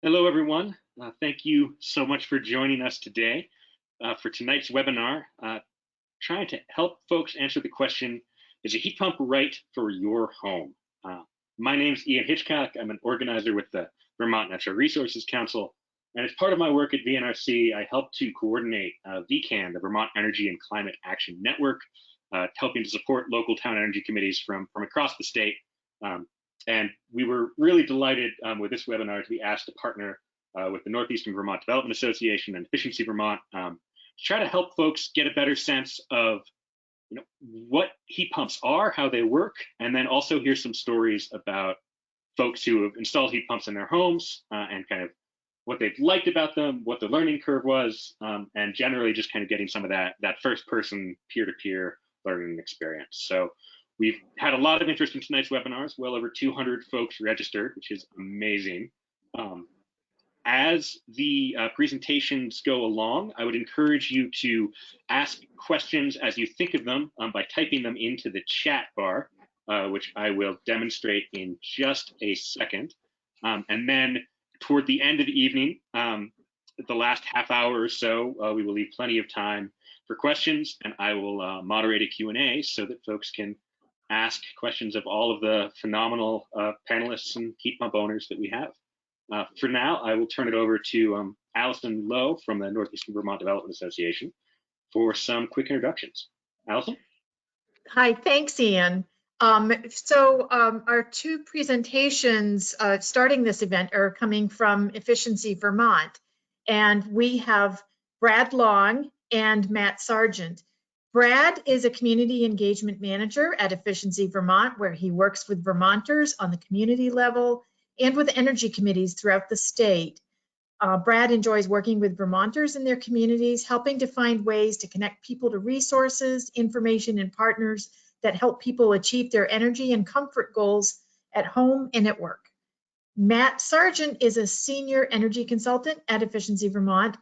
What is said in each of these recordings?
Hello, everyone. Thank you so much for joining us today for tonight's webinar, trying to help folks answer the question, is a heat pump right for your home? My name is Ian Hitchcock. I'm an organizer with the Vermont Natural Resources Council, and as part of my work at VNRC, I help to coordinate VECAN, the Vermont Energy and Climate Action Network, helping to support local town energy committees from across the state. And we were really delighted with this webinar to be asked to partner with the Northeastern Vermont Development Association and Efficiency Vermont to try to help folks get a better sense of what heat pumps are, how they work, and then also hear some stories about folks who have installed heat pumps in their homes and kind of what they've liked about them, what the learning curve was, and generally just kind of getting some of that first person peer-to-peer learning experience. So we've had a lot of interest in tonight's webinars, well over 200 folks registered, which is amazing. As the presentations go along, I would encourage you to ask questions as you think of them by typing them into the chat bar, which I will demonstrate in just a second. And then toward the end of the evening, the last half hour or so, we will leave plenty of time for questions, and I will moderate a Q&A so that folks can ask questions of all of the phenomenal panelists and heat pump owners that we have. For now, I will turn it over to Allison Lowe from the Northeastern Vermont Development Association for some quick introductions. Allison? Hi, thanks, Ian. Our two presentations starting this event are coming from Efficiency Vermont, and we have Brad Long and Matt Sargent. Brad is a community engagement manager at Efficiency Vermont, where he works with Vermonters on the community level and with energy committees throughout the state. Brad enjoys working with Vermonters in their communities, helping to find ways to connect people to resources, information, and partners that help people achieve their energy and comfort goals at home and at work. Matt Sargent is a senior energy consultant at Efficiency Vermont,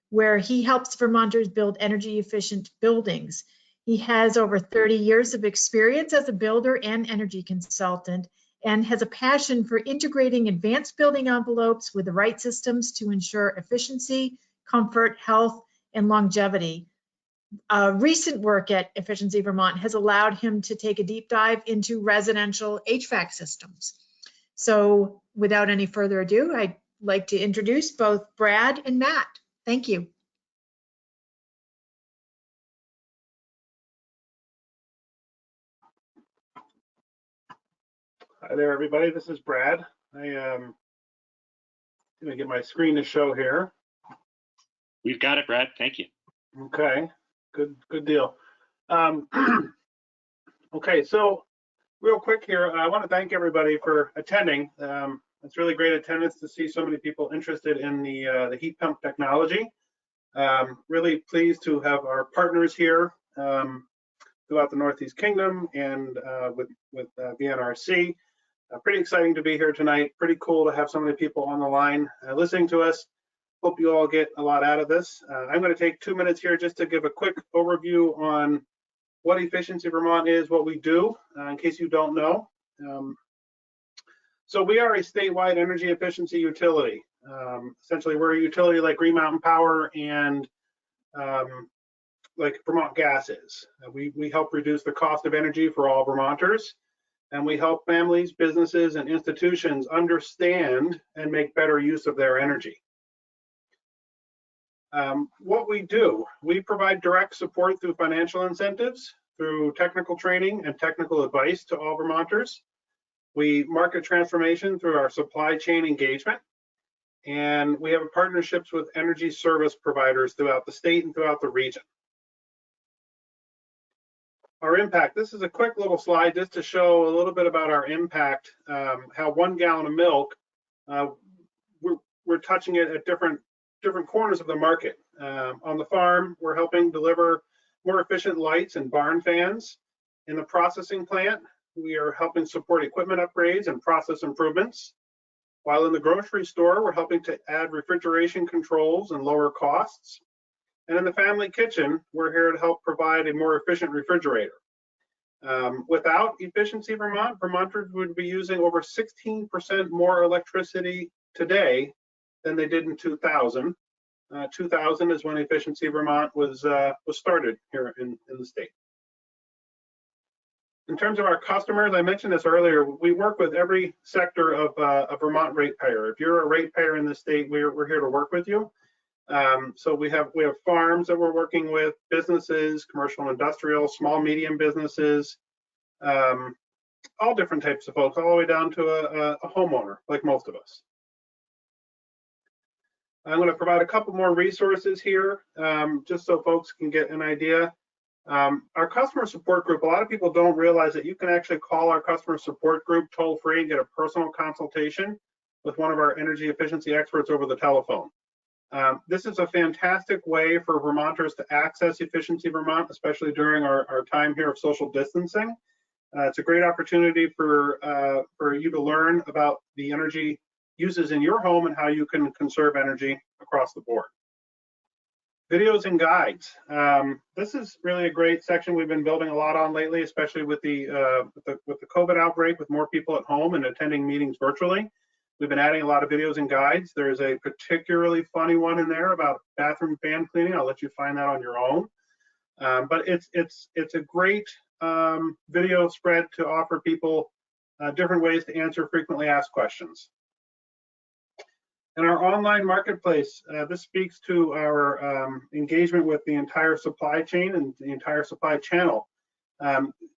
where he helps Vermonters build energy efficient buildings. He has over 30 years of experience as a builder and energy consultant, and has a passion for integrating advanced building envelopes with the right systems to ensure efficiency, comfort, health, and longevity. Recent work at Efficiency Vermont has allowed him to take a deep dive into residential HVAC systems. So without any further ado, I'd like to introduce both Brad and Matt. Thank you. Hi there, everybody. This is Brad. I'm going to get my screen to show here. We've got it, Brad. Thank you. Okay, good deal. Okay, so real quick here, I want to thank everybody for attending. It's really great attendance to see so many people interested in the heat pump technology. Really pleased to have our partners here throughout the Northeast Kingdom and with VNRC. Pretty exciting to be here tonight. Pretty cool to have so many people on the line listening to us. Hope you all get a lot out of this. I'm going to take 2 minutes here just to give a quick overview on what Efficiency Vermont is, what we do, in case you don't know. So we are a statewide energy efficiency utility. Essentially, we're a utility like Green Mountain Power and like Vermont Gas is. We help reduce the cost of energy for all Vermonters, and we help families, businesses, and institutions understand and make better use of their energy. What we do, we provide direct support through financial incentives, through technical training and technical advice to all Vermonters. We market transformation through our supply chain engagement, and we have partnerships with energy service providers throughout the state and throughout the region. Our impact, this is a quick little slide just to show a little bit about our impact, how 1 gallon of milk, we're touching it at different corners of the market. On the farm, we're helping deliver more efficient lights and barn fans. In the processing plant, we are helping support equipment upgrades and process improvements. While in the grocery store, we're helping to add refrigeration controls and lower costs. And in the family kitchen, we're here to help provide a more efficient refrigerator. Without Efficiency Vermont, Vermonters would be using over 16% more electricity today than they did in 2000. 2000 is when Efficiency Vermont was started here in the state. In terms of our customers, I mentioned this earlier, we work with every sector of a Vermont ratepayer. If you're a ratepayer in the state, we're here to work with you. So we have farms that we're working with, businesses, commercial and industrial, small, medium businesses, all different types of folks, all the way down to a homeowner, like most of us. I'm going to provide a couple more resources here, just so folks can get an idea. Our customer support group, a lot of people don't realize that you can actually call our customer support group toll free and get a personal consultation with one of our energy efficiency experts over the telephone. This is a fantastic way for Vermonters to access Efficiency Vermont, especially during our time here of social distancing. It's a great opportunity for you to learn about the energy uses in your home and how you can conserve energy across the board. Videos and guides. This is really a great section we've been building a lot on lately, especially with the COVID outbreak, with more people at home and attending meetings virtually. We've been adding a lot of videos and guides. There's a particularly funny one in there about bathroom fan cleaning. I'll let you find that on your own. But it's a great video spread to offer people different ways to answer frequently asked questions. In our online marketplace, this speaks to our engagement with the entire supply chain and the entire supply channel.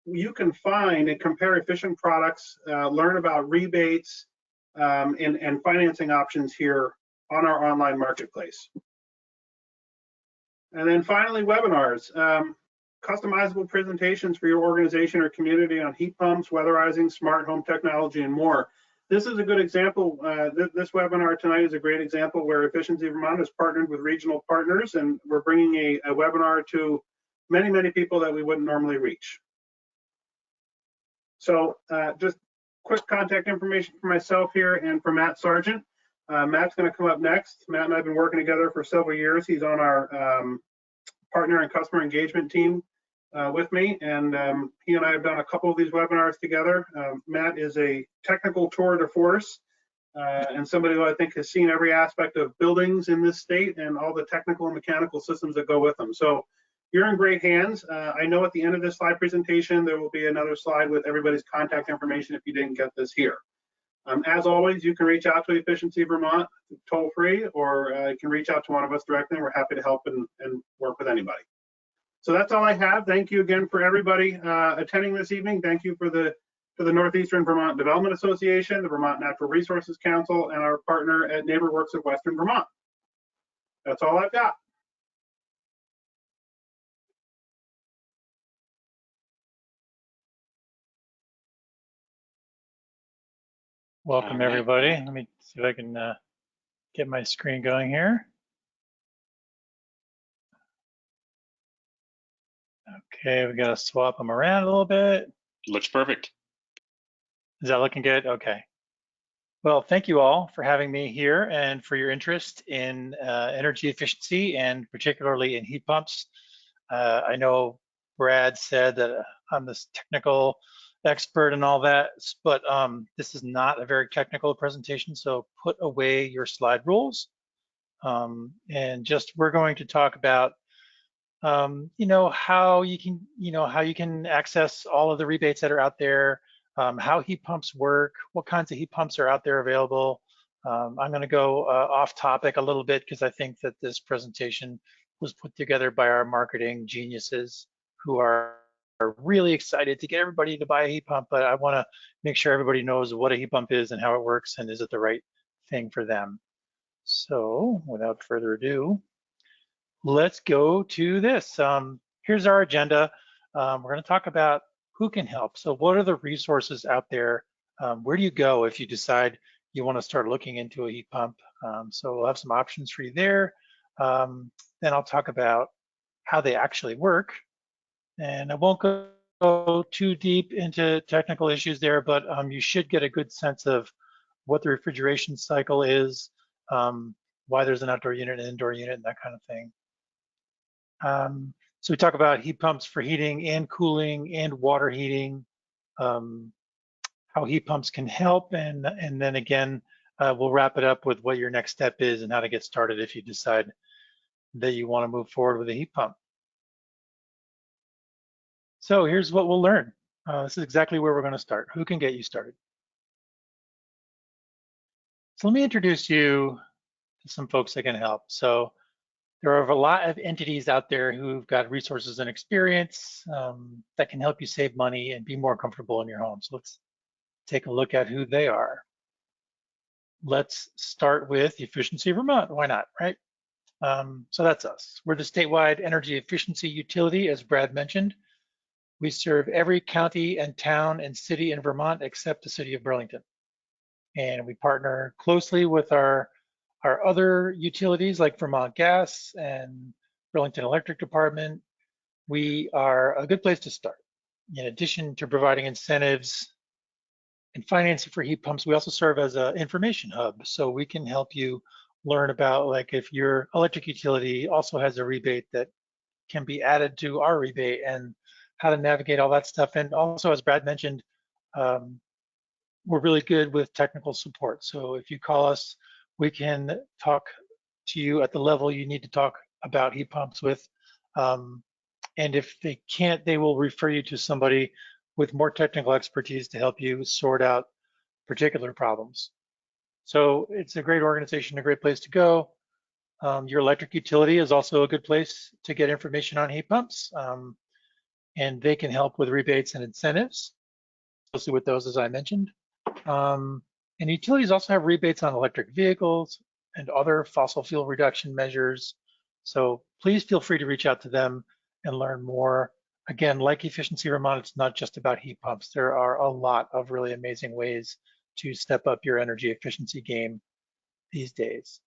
You can find and compare efficient products, learn about rebates and financing options here on our online marketplace. And then finally, webinars. Customizable presentations for your organization or community on heat pumps, weatherizing, smart home technology, and more. This is a good example. This webinar tonight is a great example where Efficiency Vermont has partnered with regional partners, and we're bringing a webinar to many, many people that we wouldn't normally reach. So just quick contact information for myself here and for Matt Sargent. Matt's going to come up next. Matt and I have been working together for several years. He's on our partner and customer engagement team with me, and he and I have done a couple of these webinars together. Matt is a technical tour de force and somebody who I think has seen every aspect of buildings in this state and all the technical and mechanical systems that go with them. So you're in great hands. I know at the end of this slide presentation, there will be another slide with everybody's contact information if you didn't get this here. As always, you can reach out to Efficiency Vermont toll free, or you can reach out to one of us directly, and we're happy to help and work with anybody. So that's all I have. Thank you again for everybody attending this evening. Thank you for the Northeastern Vermont Development Association, the Vermont Natural Resources Council, and our partner at NeighborWorks of Western Vermont. That's all I've got. Welcome, everybody. Let me see if I can get my screen going here. Okay, we got to swap them around a little bit. Looks perfect. Is that looking good? Okay. Well, thank you all for having me here and for your interest in energy efficiency and particularly in heat pumps. I know Brad said that I'm this technical expert and all that, but this is not a very technical presentation, so put away your slide rules. And just we're going to talk about how you can access all of the rebates that are out there, how heat pumps work, what kinds of heat pumps are out there available. I'm going to go off topic a little bit because I think that this presentation was put together by our marketing geniuses who are really excited to get everybody to buy a heat pump, but I want to make sure everybody knows what a heat pump is and how it works and is it the right thing for them. So without further ado, let's go to this. Here's our agenda. We're going to talk about who can help. So what are the resources out there? Where do you go if you decide you want to start looking into a heat pump? So we'll have some options for you there. Then I'll talk about how they actually work. And I won't go too deep into technical issues there, but you should get a good sense of what the refrigeration cycle is, why there's an outdoor unit, an indoor unit, and that kind of thing. So we talk about heat pumps for heating and cooling and water heating, how heat pumps can help, and then again, we'll wrap it up with what your next step is and how to get started if you decide that you want to move forward with a heat pump. So here's what we'll learn. This is exactly where we're going to start. Who can get you started? So let me introduce you to some folks that can help. So there are a lot of entities out there who've got resources and experience that can help you save money and be more comfortable in your home. So let's take a look at who they are. Let's start with Efficiency Vermont. Why not, right? So that's us. We're the statewide energy efficiency utility, as Brad mentioned. We serve every county and town and city in Vermont except the city of Burlington. And we partner closely with our other utilities like Vermont Gas and Burlington Electric Department. We are a good place to start. In addition to providing incentives and financing for heat pumps, we also serve as an information hub. So we can help you learn about, like, if your electric utility also has a rebate that can be added to our rebate and how to navigate all that stuff. And also, as Brad mentioned, we're really good with technical support. So if you call us, we can talk to you at the level you need to talk about heat pumps with. And if they can't, they will refer you to somebody with more technical expertise to help you sort out particular problems. So it's a great organization, a great place to go. Your electric utility is also a good place to get information on heat pumps. And they can help with rebates and incentives, mostly with those, as I mentioned. And utilities also have rebates on electric vehicles and other fossil fuel reduction measures. So please feel free to reach out to them and learn more. Again, like Efficiency Vermont, it's not just about heat pumps. There are a lot of really amazing ways to step up your energy efficiency game these days.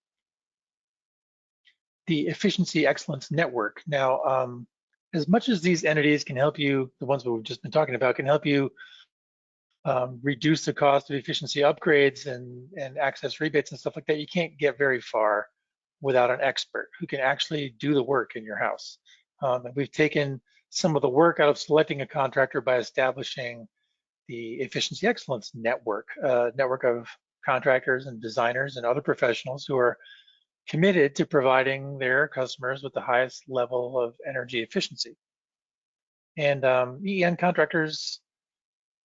The Efficiency Excellence Network. Now, as much as these entities can help you, the ones that we've just been talking about, can help you reduce the cost of efficiency upgrades and access rebates and stuff like that, you can't get very far without an expert who can actually do the work in your house. And we've taken some of the work out of selecting a contractor by establishing the Efficiency Excellence Network, a network of contractors and designers and other professionals who are committed to providing their customers with the highest level of energy efficiency. And EN contractors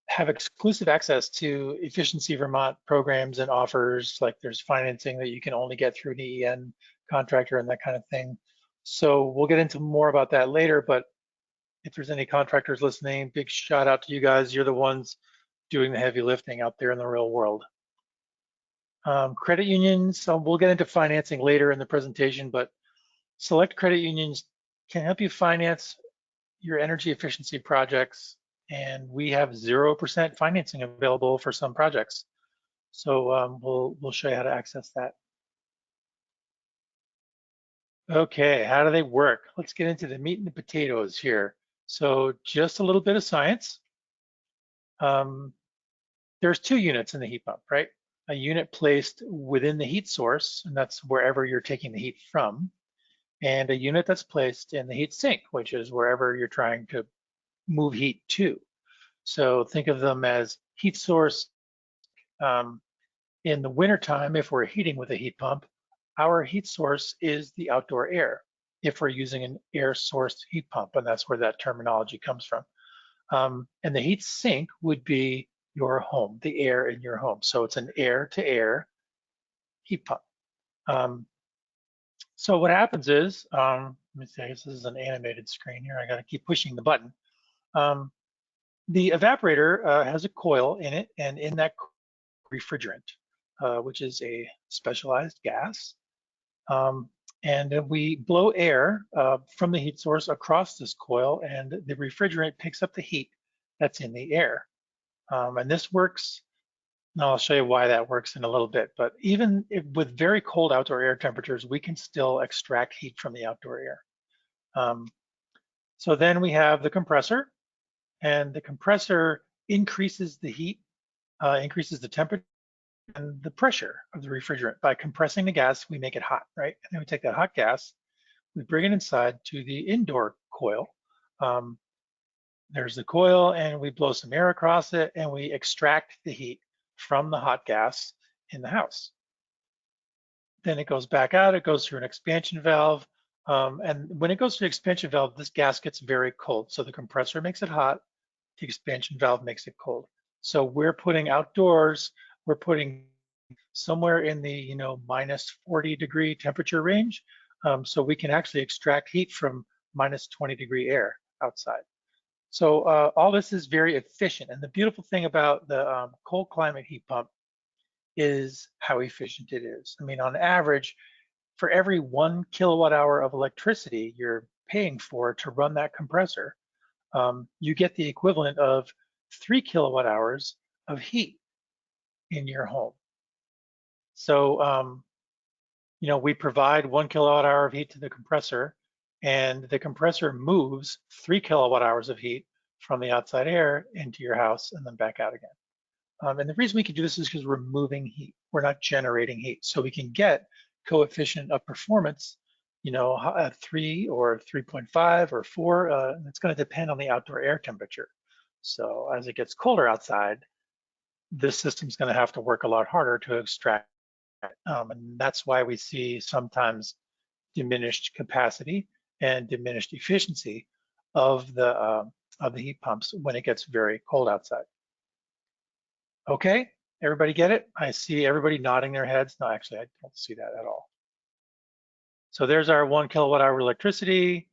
have exclusive access to Efficiency Vermont programs and offers, like there's financing that you can only get through an EN contractor and that kind of thing. So we'll get into more about that later, but if there's any contractors listening, big shout out to you guys. You're the ones doing the heavy lifting out there in the real world. Credit unions, so we'll get into financing later in the presentation, but select credit unions can help you finance your energy efficiency projects, and we have 0% financing available for some projects. So we'll show you how to access that. Okay, how do they work? Let's get into the meat and the potatoes here. So just a little bit of science. There's two units in the heat pump, right? A unit placed within the heat source, and that's wherever you're taking the heat from, and a unit that's placed in the heat sink, which is wherever you're trying to move heat to. So think of them as heat source. In the wintertime, if we're heating with a heat pump, our heat source is the outdoor air, if we're using an air-sourced heat pump, and that's where that terminology comes from. And the heat sink would be your home, the air in your home. So it's an air-to-air heat pump. So what happens is, let me see, I guess this is an animated screen here. I got to keep pushing the button. The evaporator has a coil in it, and in that refrigerant, which is a specialized gas. And then we blow air from the heat source across this coil, and the refrigerant picks up the heat that's in the air. And this works, and I'll show you why that works in a little bit, but even with very cold outdoor air temperatures, we can still extract heat from the outdoor air. So then we have the compressor, and the compressor increases the heat, increases the temperature and the pressure of the refrigerant. By compressing the gas, we make it hot, right? And then we take that hot gas, we bring it inside to the indoor coil. There's the coil, and we blow some air across it, and we extract the heat from the hot gas in the house. then it goes back out, it goes through an expansion valve. And when it goes through the expansion valve, this gas gets very cold. So the compressor makes it hot, the expansion valve makes it cold. So we're putting outdoors, we're putting somewhere in the minus 40 degree temperature range. So we can actually extract heat from minus 20 degree air outside. So all this is very efficient. And the beautiful thing about the cold climate heat pump is how efficient it is. I mean, on average, for every 1 kilowatt hour of electricity you're paying for to run that compressor, you get the equivalent of 3 kilowatt hours of heat in your home. So, we provide 1 kilowatt hour of heat to the compressor, and the compressor moves 3 kilowatt hours of heat from the outside air into your house and then back out again. And the reason we can do this is because we're moving heat. We're not generating heat. So we can get coefficient of performance, at 3 or 3.5 or 4. It's going to depend on the outdoor air temperature. So as it gets colder outside, this system's going to have to work a lot harder to extract. And that's why we see sometimes diminished capacity and diminished efficiency of the heat pumps when it gets very cold outside. Okay, everybody get it? I see everybody nodding their heads. No, actually, I don't see that at all. So there's our 1 kilowatt hour electricity,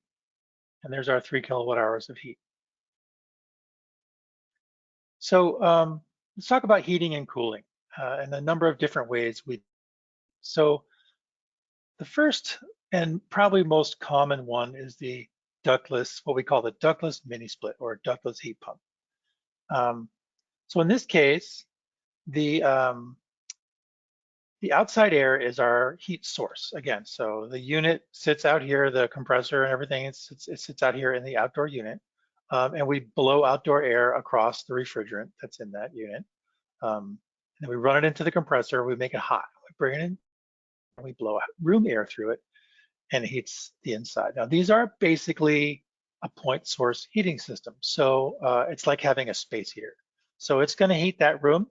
and there's our 3 kilowatt hours of heat. So let's talk about heating and cooling and a number of different ways So the first and probably most common one is the ductless, what we call the ductless mini split or ductless heat pump. So in this case, the outside air is our heat source again. So the unit sits out here, the compressor and everything, it sits out here in the outdoor unit. And we blow outdoor air across the refrigerant that's in that unit. And then we run it into the compressor, we make it hot. We bring it in, and we blow room air through it, and it heats the inside. Now, these are basically a point source heating system. So it's like having a space heater. So it's gonna heat that room.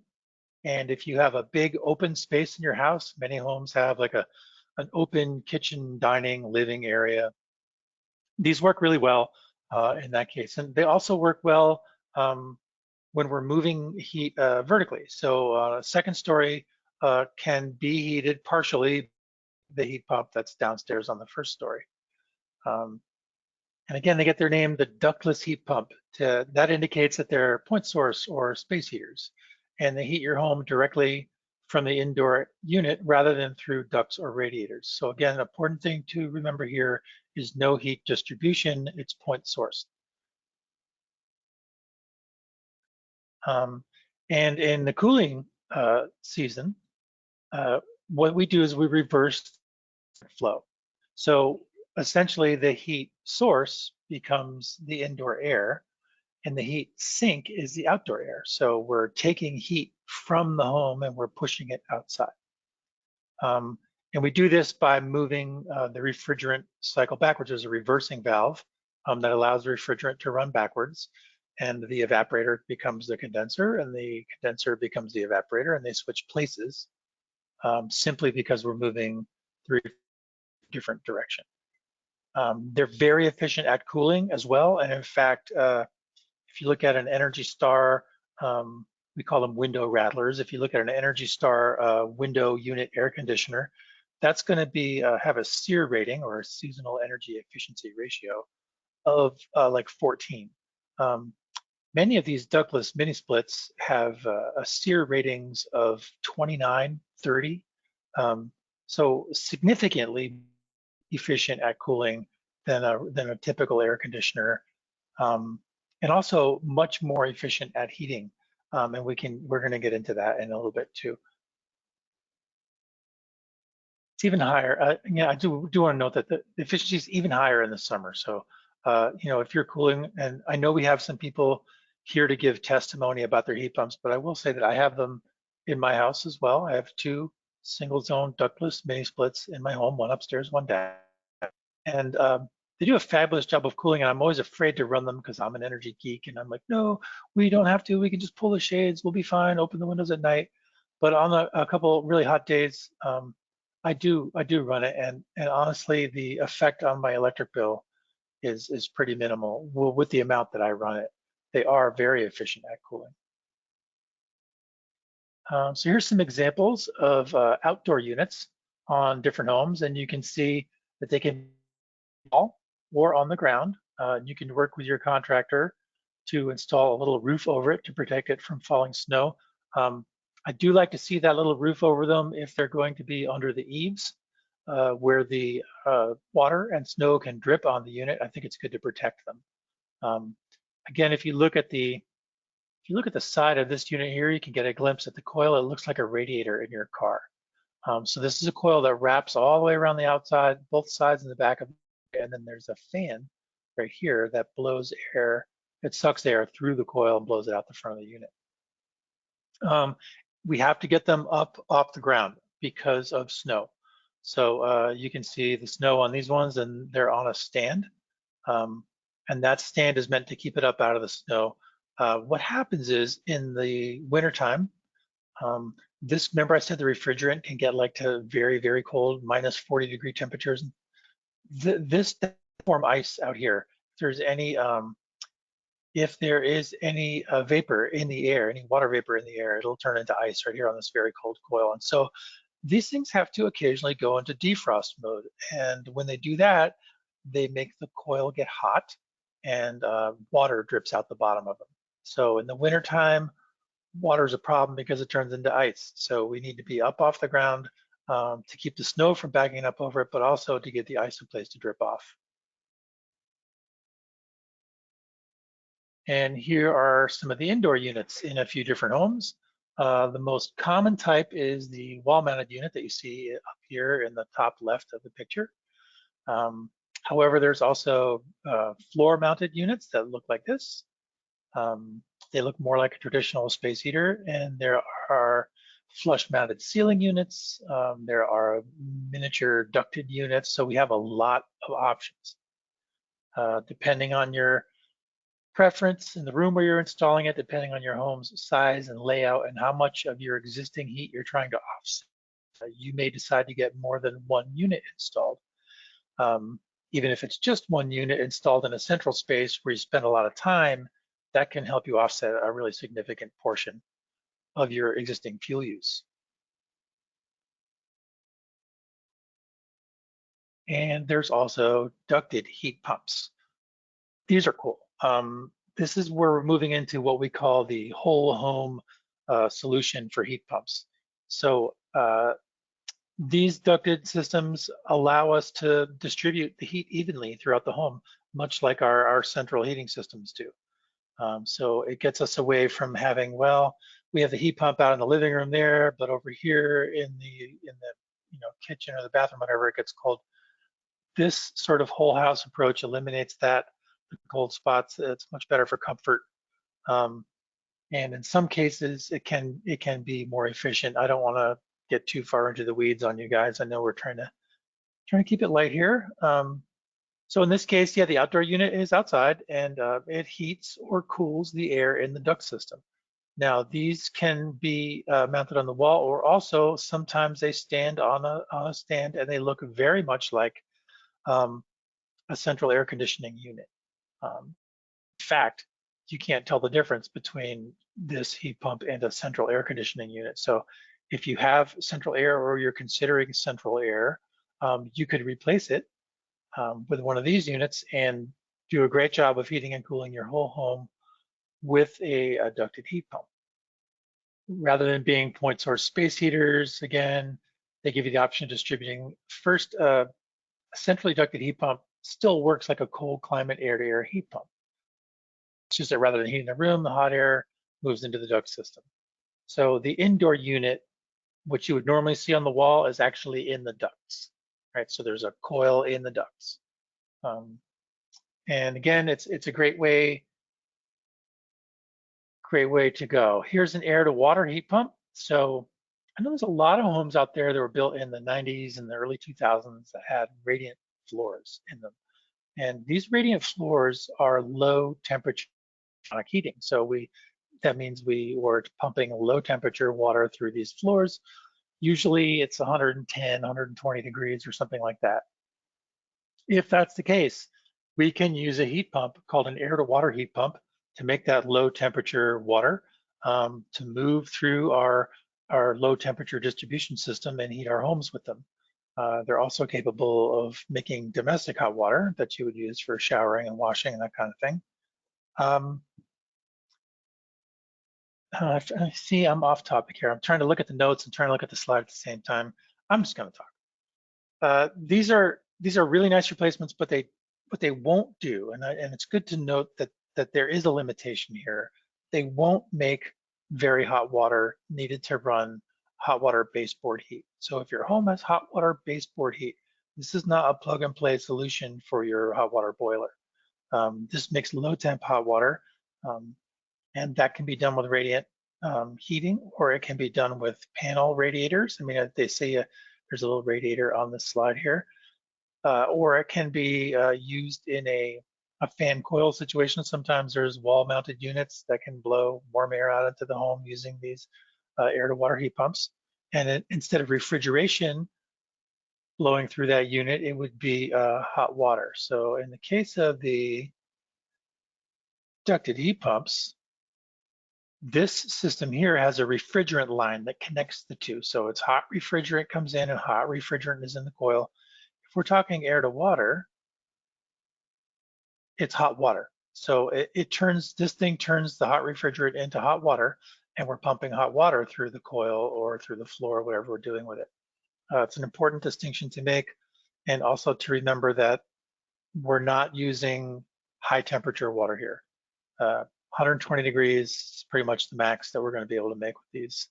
And if you have a big open space in your house, many homes have like an open kitchen, dining, living area. These work really well in that case. And they also work well when we're moving heat vertically. So second story can be heated partially, the heat pump that's downstairs on the first story. And again, they get their name, the ductless heat pump. That indicates that they're point source or space heaters, and they heat your home directly from the indoor unit rather than through ducts or radiators. So again, an important thing to remember here is no heat distribution, it's point source. And in the cooling season, what we do is we reverse flow. So essentially the heat source becomes the indoor air, and the heat sink is the outdoor air. So we're taking heat from the home and we're pushing it outside. And we do this by moving the refrigerant cycle backwards. There's a reversing valve that allows the refrigerant to run backwards, and the evaporator becomes the condenser, and the condenser becomes the evaporator, and they switch places simply because we're moving three different directions. They're very efficient at cooling as well, and in fact, if you look at an Energy Star, we call them window rattlers. If you look at an Energy Star window unit air conditioner, that's going to be have a SEER rating, or a seasonal energy efficiency ratio, of like 14. Many of these ductless mini splits have a SEER ratings of 29, 30. So significantly efficient at cooling than a typical air conditioner. And also much more efficient at heating. And we're going to get into that in a little bit too. It's even higher. Yeah, I do want to note that the efficiency is even higher in the summer. So, if you're cooling, and I know we have some people here to give testimony about their heat pumps, but I will say that I have them in my house as well. I have 2 single zone ductless mini splits in my home, one upstairs, one down. And they do a fabulous job of cooling, and I'm always afraid to run them because I'm an energy geek, and I'm like, no, we don't have to. We can just pull the shades. We'll be fine. Open the windows at night. But on a couple really hot days, I do run it, and honestly, the effect on my electric bill is pretty minimal. Well, with the amount that I run it, they are very efficient at cooling. So here's some examples of outdoor units on different homes, and you can see that they can be small or on the ground. You can work with your contractor to install a little roof over it to protect it from falling snow. I do like to see that little roof over them if they're going to be under the eaves, where the water and snow can drip on the unit. I think it's good to protect them. Again, if you look at the side of this unit here, you can get a glimpse at the coil. It looks like a radiator in your car. So this is a coil that wraps all the way around the outside, both sides and the back of it, and then there's a fan right here that blows air. It sucks air through the coil and blows it out the front of the unit. We have to get them up off the ground because of snow. So you can see the snow on these ones, and they're on a stand. And that stand is meant to keep it up out of the snow. What happens is in the wintertime, remember I said the refrigerant can get like to very, very cold, minus 40-degree temperatures. This form ice out here. If there is any vapor in the air, any water vapor in the air, it'll turn into ice right here on this very cold coil. And so these things have to occasionally go into defrost mode. And when they do that, they make the coil get hot and water drips out the bottom of them. So in the wintertime, water is a problem because it turns into ice. So we need to be up off the ground to keep the snow from backing up over it, but also to get the ice in place to drip off. And here are some of the indoor units in a few different homes. The most common type is the wall-mounted unit that you see up here in the top left of the picture. However, there's also floor-mounted units that look like this. They look more like a traditional space heater, and there are flush-mounted ceiling units. There are miniature ducted units, so we have a lot of options. Depending on your preference in the room where you're installing it, depending on your home's size and layout and how much of your existing heat you're trying to offset, you may decide to get more than one unit installed. Even if it's just one unit installed in a central space where you spend a lot of time, that can help you offset a really significant portion of your existing fuel use. And there's also ducted heat pumps. These are cool. This is where we're moving into what we call the whole home solution for heat pumps. So these ducted systems allow us to distribute the heat evenly throughout the home, much like our central heating systems do. So it gets us away from having, well, we have the heat pump out in the living room there, but over here in the kitchen or the bathroom, whatever it gets cold. This sort of whole house approach eliminates that, the cold spots. It's much better for comfort. And in some cases, it can be more efficient. I don't want to get too far into the weeds on you guys. I know we're trying to keep it light here. So in this case, yeah, the outdoor unit is outside, and it heats or cools the air in the duct system. Now, these can be mounted on the wall, or also sometimes they stand on a stand, and they look very much like a central air conditioning unit. In fact, you can't tell the difference between this heat pump and a central air conditioning unit. So if you have central air or you're considering central air, you could replace it with one of these units and do a great job of heating and cooling your whole home with a ducted heat pump. Rather than being point source space heaters, again, they give you the option of distributing. First, a centrally ducted heat pump still works like a cold climate air-to-air heat pump. It's just that rather than heating the room, the hot air moves into the duct system. So the indoor unit, what you would normally see on the wall, is actually in the ducts, right? So there's a coil in the ducts. And again, it's a great way to go. Here's an air to water heat pump. So I know there's a lot of homes out there that were built in the 90s and the early 2000s that had radiant floors in them. And these radiant floors are low temperature heating. So that means we were pumping low temperature water through these floors. Usually it's 110, 120 degrees or something like that. If that's the case, we can use a heat pump called an air to water heat pump to make that low temperature water to move through our low temperature distribution system and heat our homes with them. They're also capable of making domestic hot water that you would use for showering and washing and that kind of thing. I see I'm off topic here. I'm trying to look at the notes and trying to look at the slide at the same time. I'm just going to talk. These are really nice replacements, but they won't do, and it's good to note that there is a limitation here. They won't make very hot water needed to run hot water baseboard heat. So if your home has hot water baseboard heat, this is not a plug and play solution for your hot water boiler. This makes low temp hot water, and that can be done with radiant heating, or it can be done with panel radiators. I mean, they say there's a little radiator on this slide here, or it can be used in a fan coil situation. Sometimes there's wall-mounted units that can blow warm air out into the home using these air-to-water heat pumps. And instead of refrigeration blowing through that unit, it would be hot water. So in the case of the ducted heat pumps, this system here has a refrigerant line that connects the two. So it's hot refrigerant comes in and hot refrigerant is in the coil. If we're talking air to water, it's hot water. So this thing turns the hot refrigerant into hot water, and we're pumping hot water through the coil or through the floor, whatever we're doing with it. It's an important distinction to make, and also to remember that we're not using high temperature water here. 120 degrees is pretty much the max that we're going to be able to make with these.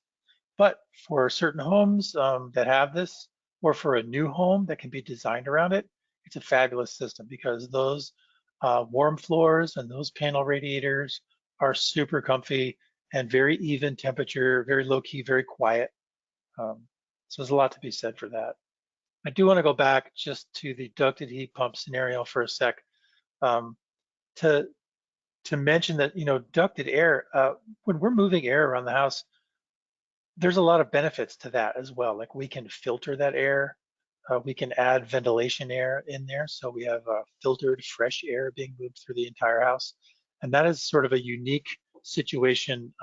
But for certain homes that have this, or for a new home that can be designed around it, it's a fabulous system because those warm floors and those panel radiators are super comfy and very even temperature, very low key, very quiet. So there's a lot to be said for that. I do want to go back just to the ducted heat pump scenario for a sec to mention that, you know, ducted air, when we're moving air around the house, there's a lot of benefits to that as well. Like we can filter that air. We can add ventilation air in there. So we have filtered fresh air being moved through the entire house. And that is sort of a unique situation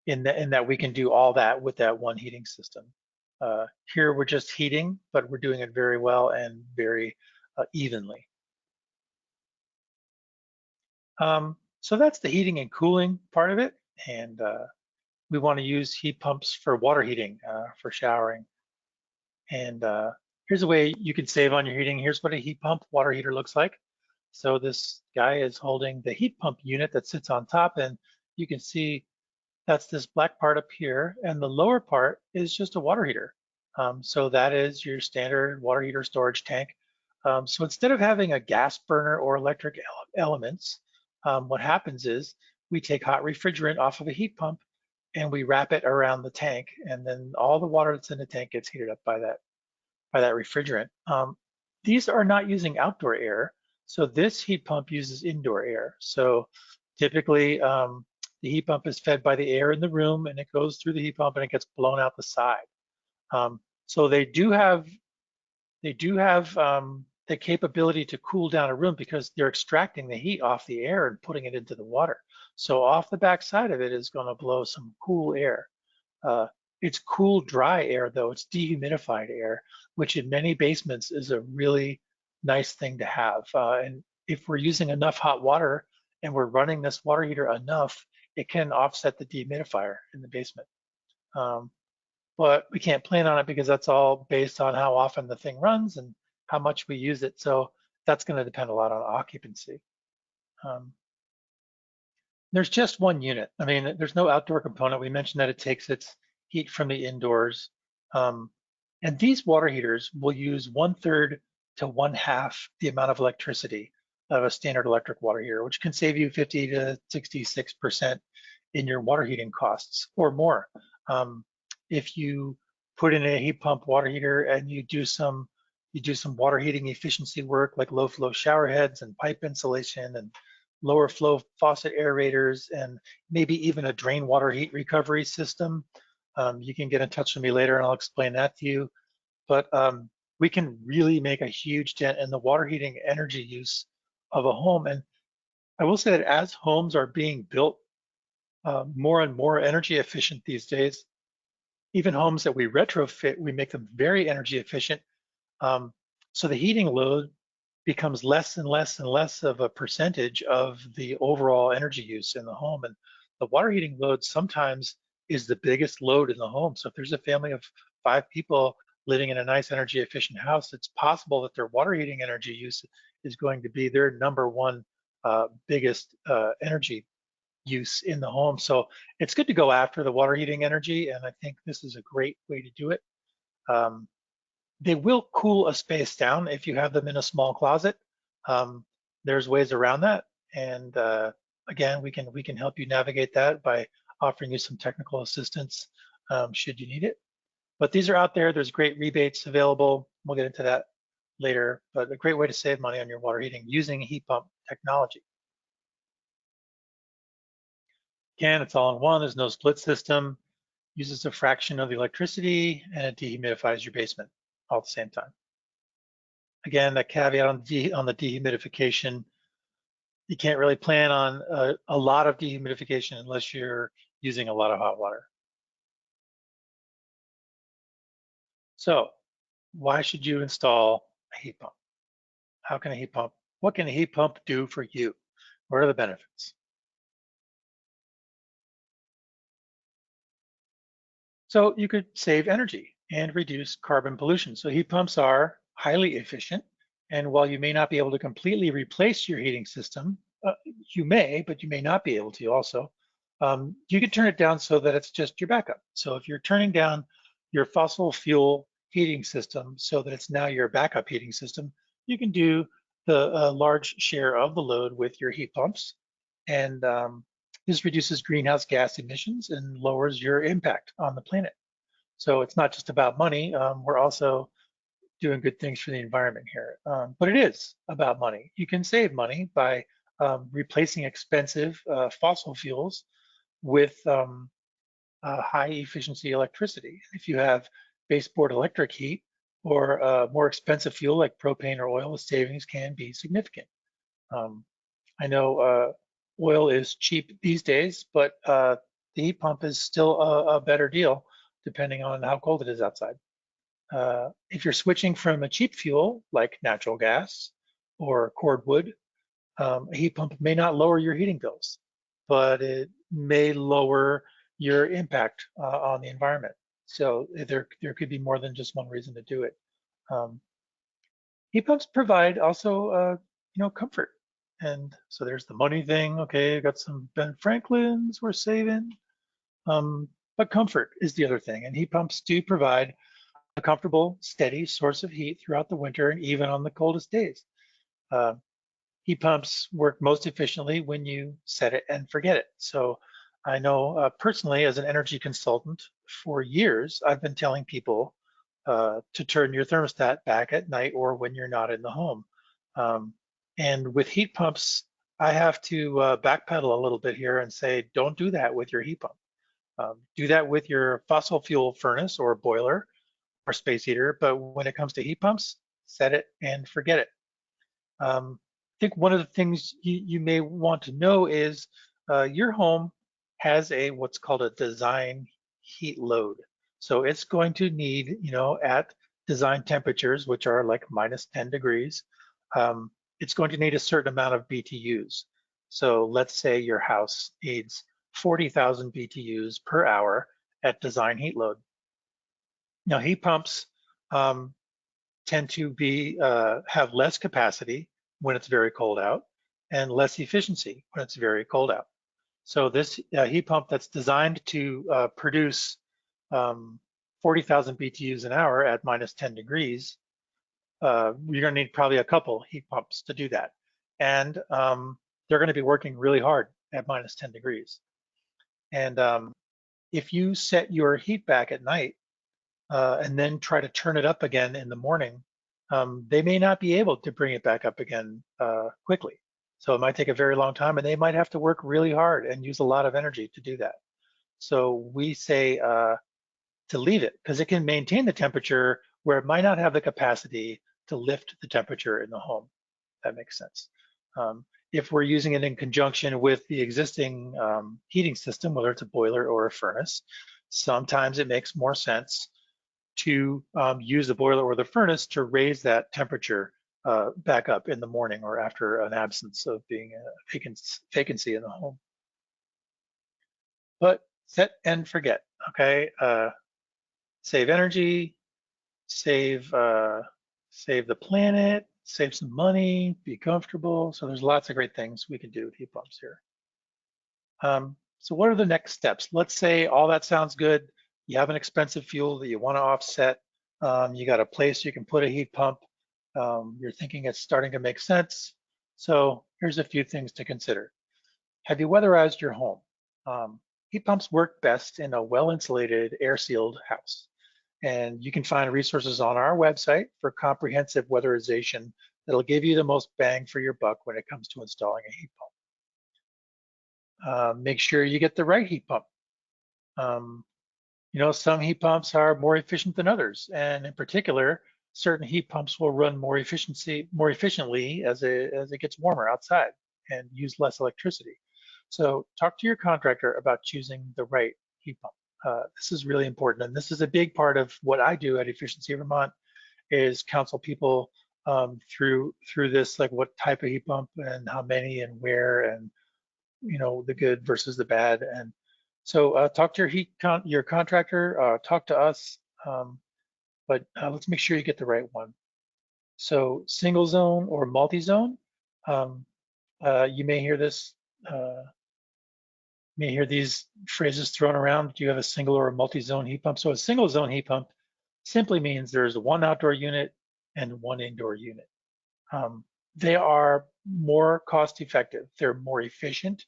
in that we can do all that with that one heating system. Here we're just heating, but we're doing it very well and very evenly. So that's the heating and cooling part of it. And we want to use heat pumps for water heating, for showering. And here's a way you can save on your heating. Here's what a heat pump water heater looks like. So this guy is holding the heat pump unit that sits on top, and you can see that's this black part up here, and the lower part is just a water heater. So that is your standard water heater storage tank. So instead of having a gas burner or electric elements, what happens is we take hot refrigerant off of a heat pump and we wrap it around the tank, and then all the water that's in the tank gets heated up by that refrigerant. These are not using outdoor air, so this heat pump uses indoor air. So typically the heat pump is fed by the air in the room, and it goes through the heat pump and it gets blown out the side. So they do have the capability to cool down a room because they're extracting the heat off the air and putting it into the water. So off the back side of it is going to blow some cool air. It's cool, dry air, though. It's dehumidified air, which in many basements is a really nice thing to have. And if we're using enough hot water and we're running this water heater enough, it can offset the dehumidifier in the basement. But we can't plan on it because that's all based on how often the thing runs and how much we use it. So that's going to depend a lot on occupancy. There's just one unit. I mean, there's no outdoor component. We mentioned that it takes its heat from the indoors. And these water heaters will use 1/3 to 1/2 the amount of electricity of a standard electric water heater, which can save you 50 to 66% in your water heating costs or more. If you put in a heat pump water heater and you do some water heating efficiency work like low flow shower heads and pipe insulation and lower flow faucet aerators and maybe even a drain water heat recovery system, You can get in touch with me later and I'll explain that to you. But we can really make a huge dent in the water heating energy use of a home. And I will say that as homes are being built more and more energy efficient these days, even homes that we retrofit, we make them very energy efficient. So the heating load becomes less and less and less of a percentage of the overall energy use in the home. And the water heating load sometimes is the biggest load in the home. So if there's a family of 5 people living in a nice energy efficient house, it's possible that their water heating energy use is going to be their #1 biggest energy use in the home. So it's good to go after the water heating energy, and I think this is a great way to do it. They will cool a space down if you have them in a small closet. There's ways around that, and again, we can help you navigate that by offering you some technical assistance should you need it. But these are out there. There's great rebates available. We'll get into that later, but a great way to save money on your water heating using heat pump technology. Again, it's all in one. There's no split system. Uses a fraction of the electricity, and it dehumidifies your basement all at the same time. Again, a caveat on the dehumidification, you can't really plan on a lot of dehumidification unless you're using a lot of hot water. So why should you install a heat pump? How can a heat pump, what can a heat pump do for you? What are the benefits? So you could save energy and reduce carbon pollution. So heat pumps are highly efficient. And while you may not be able to completely replace your heating system, you may, but you may not be able to also. You could turn it down so that it's just your backup. So if you're turning down your fossil fuel heating system so that it's now your backup heating system, you can do the large share of the load with your heat pumps. And this reduces greenhouse gas emissions and lowers your impact on the planet. So it's not just about money. We're also doing good things for the environment here. But it is about money. You can save money by replacing expensive fossil fuels with high efficiency electricity. If you have baseboard electric heat or more expensive fuel like propane or oil, the savings can be significant. I know oil is cheap these days, but the heat pump is still a better deal depending on how cold it is outside. If you're switching from a cheap fuel like natural gas or cordwood, a heat pump may not lower your heating bills, but it may lower your impact on the environment. So there could be more than just one reason to do it. Heat pumps provide also, comfort. And so there's the money thing. Okay, got some Ben Franklins we're saving. But comfort is the other thing. And heat pumps do provide a comfortable, steady source of heat throughout the winter and even on the coldest days. Heat pumps work most efficiently when you set it and forget it. So I know personally as an energy consultant for years, I've been telling people to turn your thermostat back at night or when you're not in the home. And with heat pumps, I have to backpedal a little bit here and say, don't do that with your heat pump. Do that with your fossil fuel furnace or boiler or space heater, but when it comes to heat pumps, set it and forget it. I think one of the things you may want to know is your home has what's called a design heat load. So it's going to need, at design temperatures, which are like -10 degrees, it's going to need a certain amount of BTUs. So let's say your house needs 40,000 BTUs per hour at design heat load. Now, heat pumps tend to have less capacity when it's very cold out and less efficiency when it's very cold out. So this heat pump that's designed to produce 40,000 BTUs an hour at -10 degrees, you're going to need probably a couple heat pumps to do that. And they're going to be working really hard at -10 degrees. And if you set your heat back at night and then try to turn it up again in the morning, they may not be able to bring it back up again quickly. So it might take a very long time and they might have to work really hard and use a lot of energy to do that. So we say to leave it because it can maintain the temperature where it might not have the capacity to lift the temperature in the home. That makes sense. If we're using it in conjunction with the existing heating system, whether it's a boiler or a furnace, sometimes it makes more sense to use the boiler or the furnace to raise that temperature back up in the morning or after an absence of being a vacancy in the home. But set and forget, okay? Save energy, save the planet, save some money, be comfortable. So there's lots of great things we can do with heat pumps here. So what are the next steps? Let's say all that sounds good. You have an expensive fuel that you want to offset. You got a place you can put a heat pump. You're thinking it's starting to make sense. So here's a few things to consider. Have you weatherized your home? Heat pumps work best in a well-insulated, air-sealed house. And you can find resources on our website for comprehensive weatherization that'll give you the most bang for your buck when it comes to installing a heat pump. Make sure you get the right heat pump. You know, some heat pumps are more efficient than others, and in particular, certain heat pumps will run more efficiently as it gets warmer outside and use less electricity. So talk to your contractor about choosing the right heat pump. This is really important, and this is a big part of what I do at Efficiency Vermont is counsel people through this, like what type of heat pump and how many and where, and you know, the good versus the bad. And so talk to your contractor, talk to us, but let's make sure you get the right one. So single zone or multi-zone, you may hear this. You may hear these phrases thrown around. Do you have a single or a multi-zone heat pump? So a single zone heat pump simply means there's one outdoor unit and one indoor unit. They are more cost effective, they're more efficient,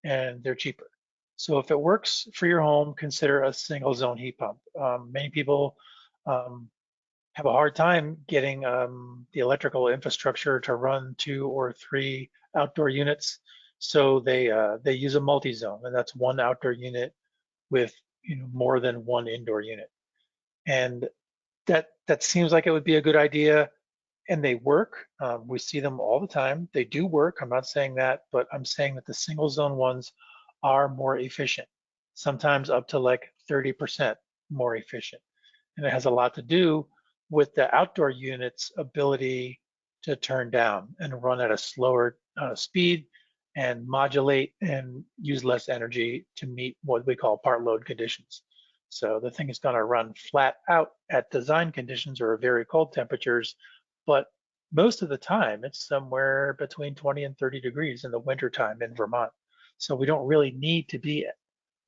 and they're cheaper. So if it works for your home, consider a single zone heat pump. Many people have a hard time getting the electrical infrastructure to run 2 or 3 outdoor units. So they use a multi-zone, and that's one outdoor unit with more than one indoor unit. And that seems like it would be a good idea, and they work. We see them all the time. They do work. I'm not saying that, but I'm saying that the single zone ones are more efficient, sometimes up to like 30% more efficient. And it has a lot to do with the outdoor unit's ability to turn down and run at a slower speed and modulate and use less energy to meet what we call part load conditions. So the thing is going to run flat out at design conditions or very cold temperatures, but most of the time it's somewhere between 20 and 30 degrees in the wintertime in Vermont. So we don't really need to be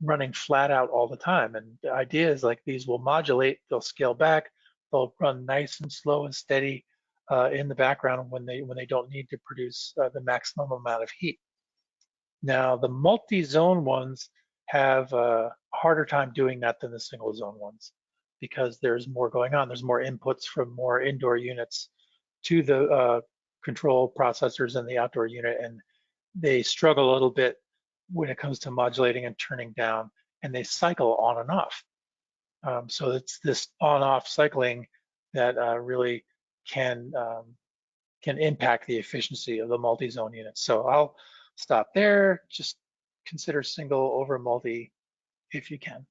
running flat out all the time. And the idea is like these will modulate, they'll scale back, they'll run nice and slow and steady in the background when they don't need to produce the maximum amount of heat. Now the multi-zone ones have a harder time doing that than the single zone ones because there's more going on. There's more inputs from more indoor units to the control processors in the outdoor unit, and they struggle a little bit when it comes to modulating and turning down, and they cycle on and off. So it's this on-off cycling that really can impact the efficiency of the multi-zone units. So I'll stop there. Just consider single over multi if you can.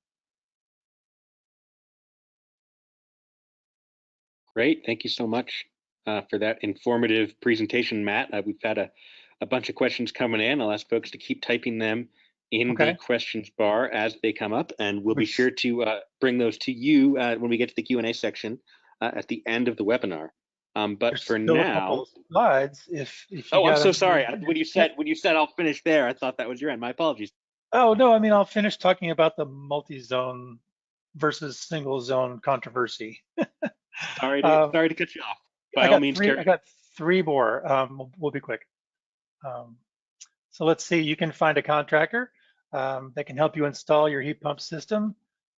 Great, thank you so much for that informative presentation, Matt. We've had a bunch of questions coming in. I'll ask folks to keep typing them in the questions bar as they come up, and we'll be sure to bring those to you when we get to the Q&A section at the end of the webinar. But there's for now, slides. If you oh, I'm so sorry. When you said I'll finish there, I thought that was your end. My apologies. Oh no, I mean I'll finish talking about the multi-zone versus single zone controversy. Sorry to cut you off. By all means, I got 3 more. We'll be quick. So let's see. You can find a contractor that can help you install your heat pump system.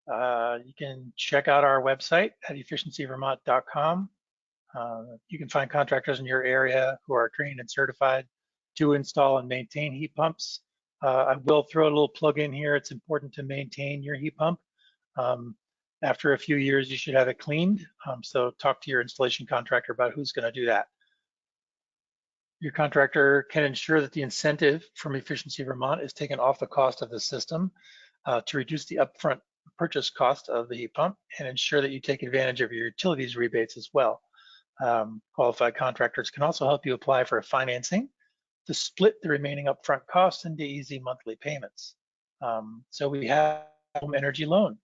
You can check out our website at efficiencyvermont.com. You can find contractors in your area who are trained and certified to install and maintain heat pumps. I will throw a little plug in here. It's important to maintain your heat pump. After a few years, you should have it cleaned. So talk to your installation contractor about who's going to do that. Your contractor can ensure that the incentive from Efficiency Vermont is taken off the cost of the system to reduce the upfront purchase cost of the heat pump and ensure that you take advantage of your utilities rebates as well. Qualified contractors can also help you apply for financing to split the remaining upfront costs into easy monthly payments. So we have a home energy loan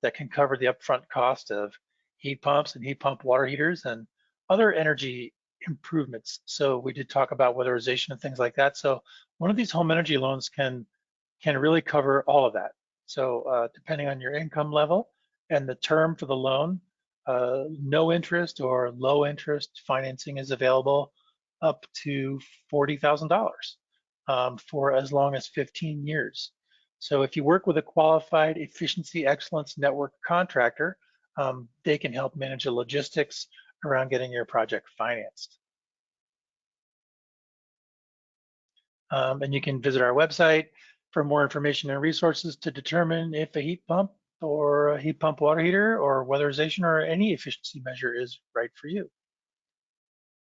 that can cover the upfront cost of heat pumps and heat pump water heaters and other energy improvements. So we did talk about weatherization and things like that. So one of these home energy loans can really cover all of that. So depending on your income level and the term for the loan, no interest or low interest financing is available up to $40,000 for as long as 15 years. So if you work with a qualified Efficiency Excellence Network contractor, they can help manage the logistics around getting your project financed. And you can visit our website for more information and resources to determine if a heat pump or a heat pump water heater or weatherization or any efficiency measure is right for you.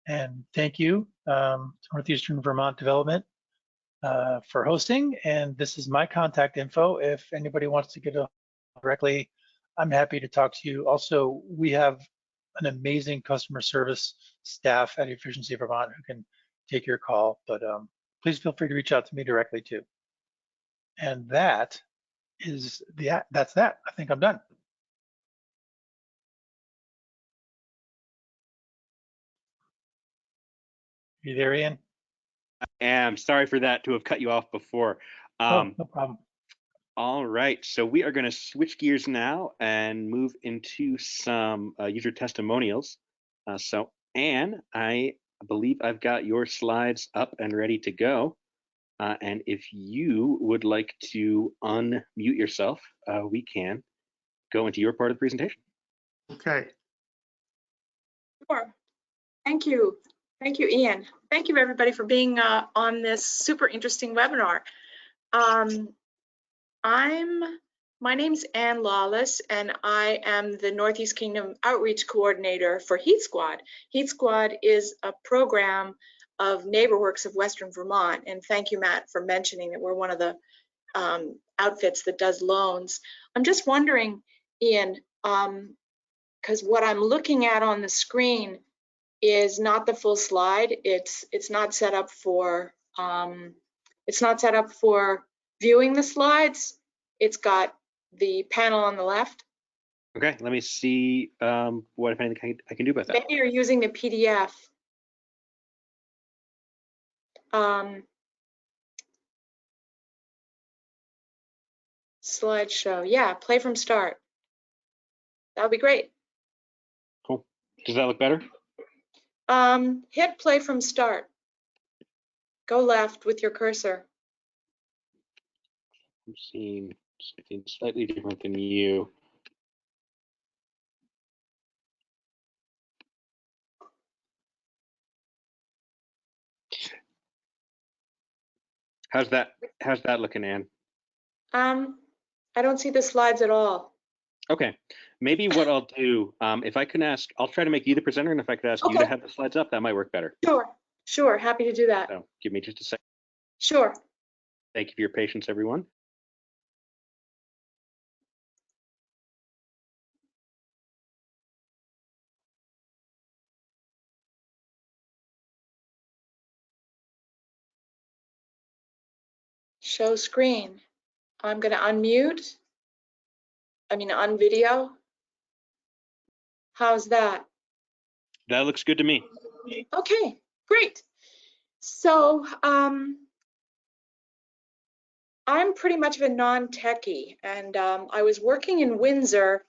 And thank you, Northeastern Vermont Development, for hosting. And this is my contact info. If anybody wants to get a directly, I'm happy to talk to you. Also, we have an amazing customer service staff at Efficiency Vermont who can take your call, but please feel free to reach out to me directly too. And that's that. I think I'm done. You there, Ian? I am sorry for that, to have cut you off before. Oh, no problem. All right, so we are going to switch gears now and move into some user testimonials. So Anne, I believe I've got your slides up and ready to go. And if you would like to unmute yourself, we can go into your part of the presentation. Okay. Sure. Thank you. Thank you, Ian. Thank you, everybody, for being on this super interesting webinar. My name's Ann Lawless, and I am the Northeast Kingdom Outreach Coordinator for Heat Squad. Heat Squad is a program of NeighborWorks of Western Vermont, and thank you, Matt, for mentioning that we're one of the outfits that does loans. I'm just wondering, Ian, because what I'm looking at on the screen is not the full slide. It's not set up for viewing the slides. It's got the panel on the left. Okay, let me see what, if anything, I can do about that. Maybe you're using the PDF. Slideshow. Yeah, play from start. That would be great. Cool. Does that look better? Hit play from start. Go left with your cursor. I'm seeing something slightly different than you. How's that looking, Ann? I don't see the slides at all. Okay, maybe what I'll do, if I can ask, I'll try to make you the presenter, and if I could ask you to have the slides up, that might work better. Sure, happy to do that. So give me just a second. Sure. Thank you for your patience, everyone. Show screen. I'm going to unmute. On video. How's that? That looks good to me. Okay, great. So I'm pretty much of a non-techie, and I was working in Windsor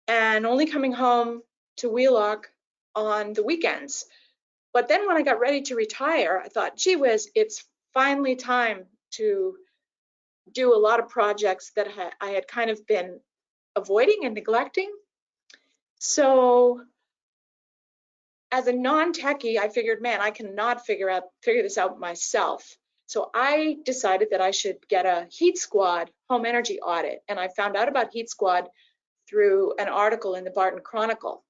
and only coming home to Wheelock on the weekends. But then when I got ready to retire, I thought, gee whiz, it's finally time to do a lot of projects that I had kind of been avoiding and neglecting. So as a non-techie, I figured, man, I cannot figure this out myself. So I decided that I should get a Heat Squad home energy audit. And I found out about Heat Squad through an article in the Barton Chronicle.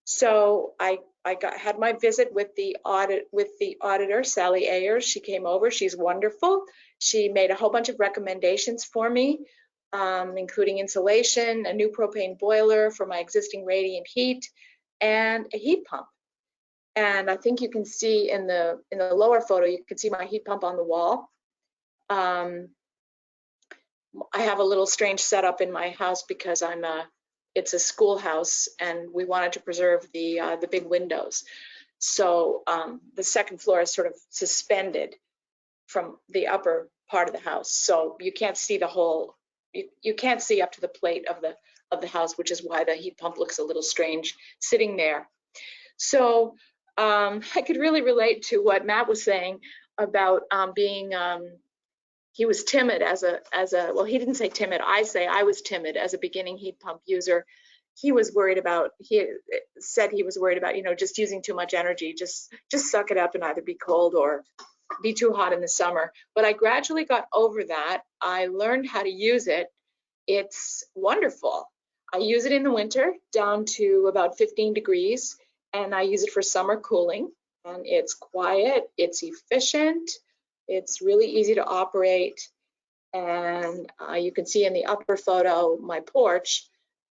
So I had my visit with the auditor, Sally Ayers. She came over. She's wonderful. She made a whole bunch of recommendations for me, including insulation, a new propane boiler for my existing radiant heat, and a heat pump. And I think you can see in the lower photo, you can see my heat pump on the wall. I have a little strange setup in my house because it's a schoolhouse, and we wanted to preserve the big windows. So the second floor is sort of suspended from the upper part of the house, so you can't see the whole. You can't see up to the plate of the house, which is why the heat pump looks a little strange sitting there. So I could really relate to what Matt was saying about being. He was timid as a well, he didn't say timid. I say I was timid as a beginning heat pump user. He was worried about. He said he was worried about, just using too much energy. Just suck it up and either be cold or be too hot in the summer. But I gradually got over that. I learned how to use it. It's wonderful. I use it in the winter down to about 15 degrees, and I use it for summer cooling. And it's quiet. It's efficient. It's really easy to operate, and you can see in the upper photo my porch,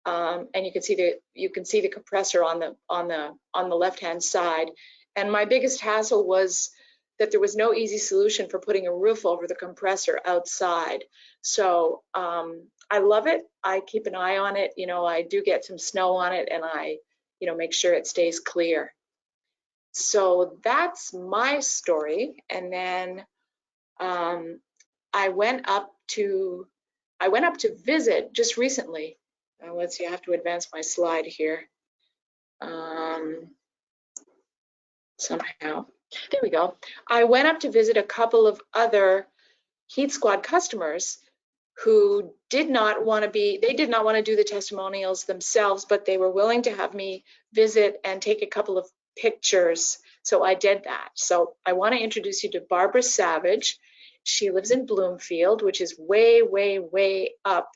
and you can see the compressor on the left-hand side. And my biggest hassle was that there was no easy solution for putting a roof over the compressor outside. So I love it. I keep an eye on it. I do get some snow on it, and I make sure it stays clear. So that's my story. And then I went up to visit just recently. Let's see, I have to advance my slide here. Somehow, there we go. I went up to visit a couple of other Heat Squad customers who did not want to do the testimonials themselves, but they were willing to have me visit and take a couple of pictures. So I did that. So I want to introduce you to Barbara Savage. She lives in Bloomfield, which is way, way, way up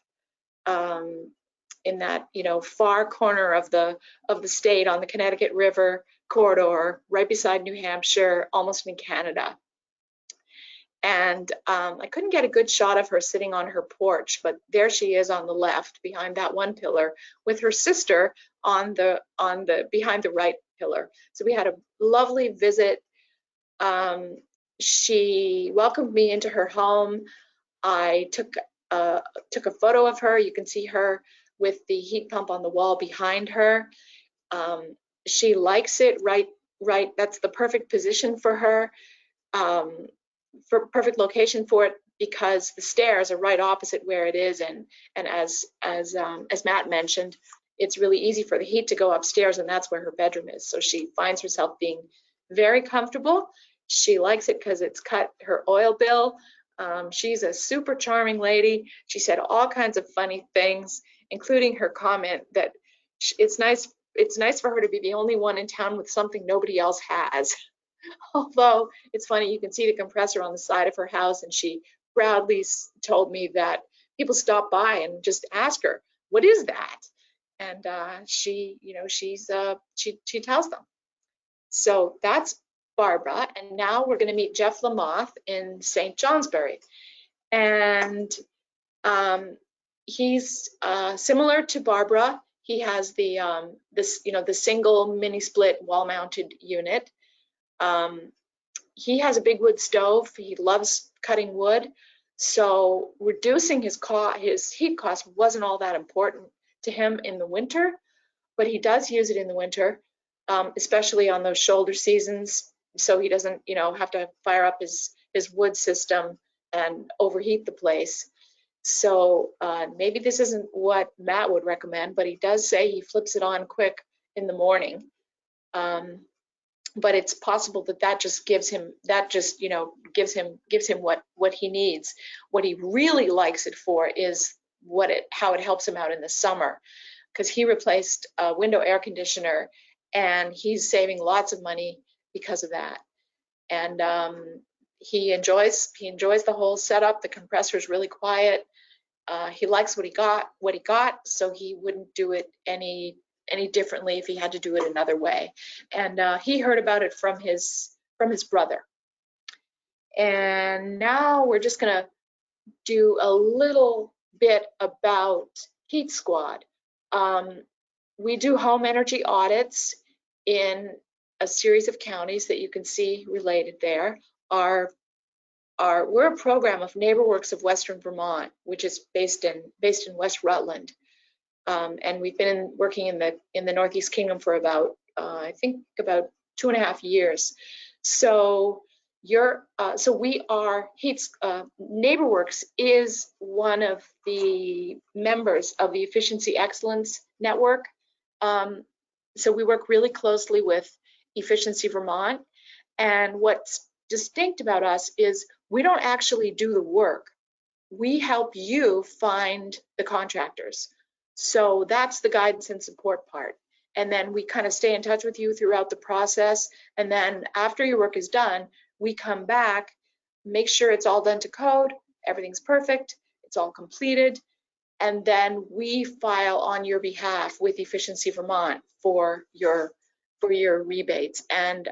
in that far corner of the state on the Connecticut River corridor, right beside New Hampshire, almost in Canada. And I couldn't get a good shot of her sitting on her porch, but there she is on the left behind that one pillar with her sister on the behind the right pillar. So we had a lovely visit. She welcomed me into her home. I took a photo of her. You can see her with the heat pump on the wall behind her. She likes it right. That's the perfect position for her, for perfect location for it, because the stairs are right opposite where it is. And as Matt mentioned, it's really easy for the heat to go upstairs, and that's where her bedroom is. So she finds herself being very comfortable. She likes it because it's cut her oil bill. She's a super charming lady. She said all kinds of funny things, including her comment that it's nice for her to be the only one in town with something nobody else has. Although it's funny, you can see the compressor on the side of her house, and she proudly told me that people stop by and just ask her, "What is that?" And she tells them. So that's Barbara. And now we're going to meet Jeff Lamoth in St. Johnsbury. And he's similar to Barbara. He has the single mini split wall mounted unit. He has a big wood stove. He loves cutting wood. So reducing his heat cost wasn't all that important to him in the winter, but he does use it in the winter, especially on those shoulder seasons. So he doesn't, have to fire up his wood system and overheat the place. So maybe this isn't what Matt would recommend, but he does say he flips it on quick in the morning. But it's possible that just gives him what he needs. What he really likes it for is how it helps him out in the summer, because he replaced a window air conditioner and he's saving lots of money because of that. And he enjoys the whole setup. The compressor is really quiet. he likes what he got, so he wouldn't do it any differently if he had to do it another way. And he heard about it from his brother. And now we're just gonna do a little bit about Heat Squad. We do home energy audits in a series of counties that you can see related there. We're a program of NeighborWorks of Western Vermont, which is based in West Rutland, and we've been working in the Northeast Kingdom for about I think about 2.5 years. So we are NeighborWorks is one of the members of the Efficiency Excellence Network. So we work really closely with Efficiency Vermont, and what's distinct about us is we don't actually do the work. We help you find the contractors. So that's the guidance and support part. And then we kind of stay in touch with you throughout the process. And then after your work is done, we come back, make sure it's all done to code, everything's perfect, it's all completed, and then we file on your behalf with Efficiency Vermont for your rebates. And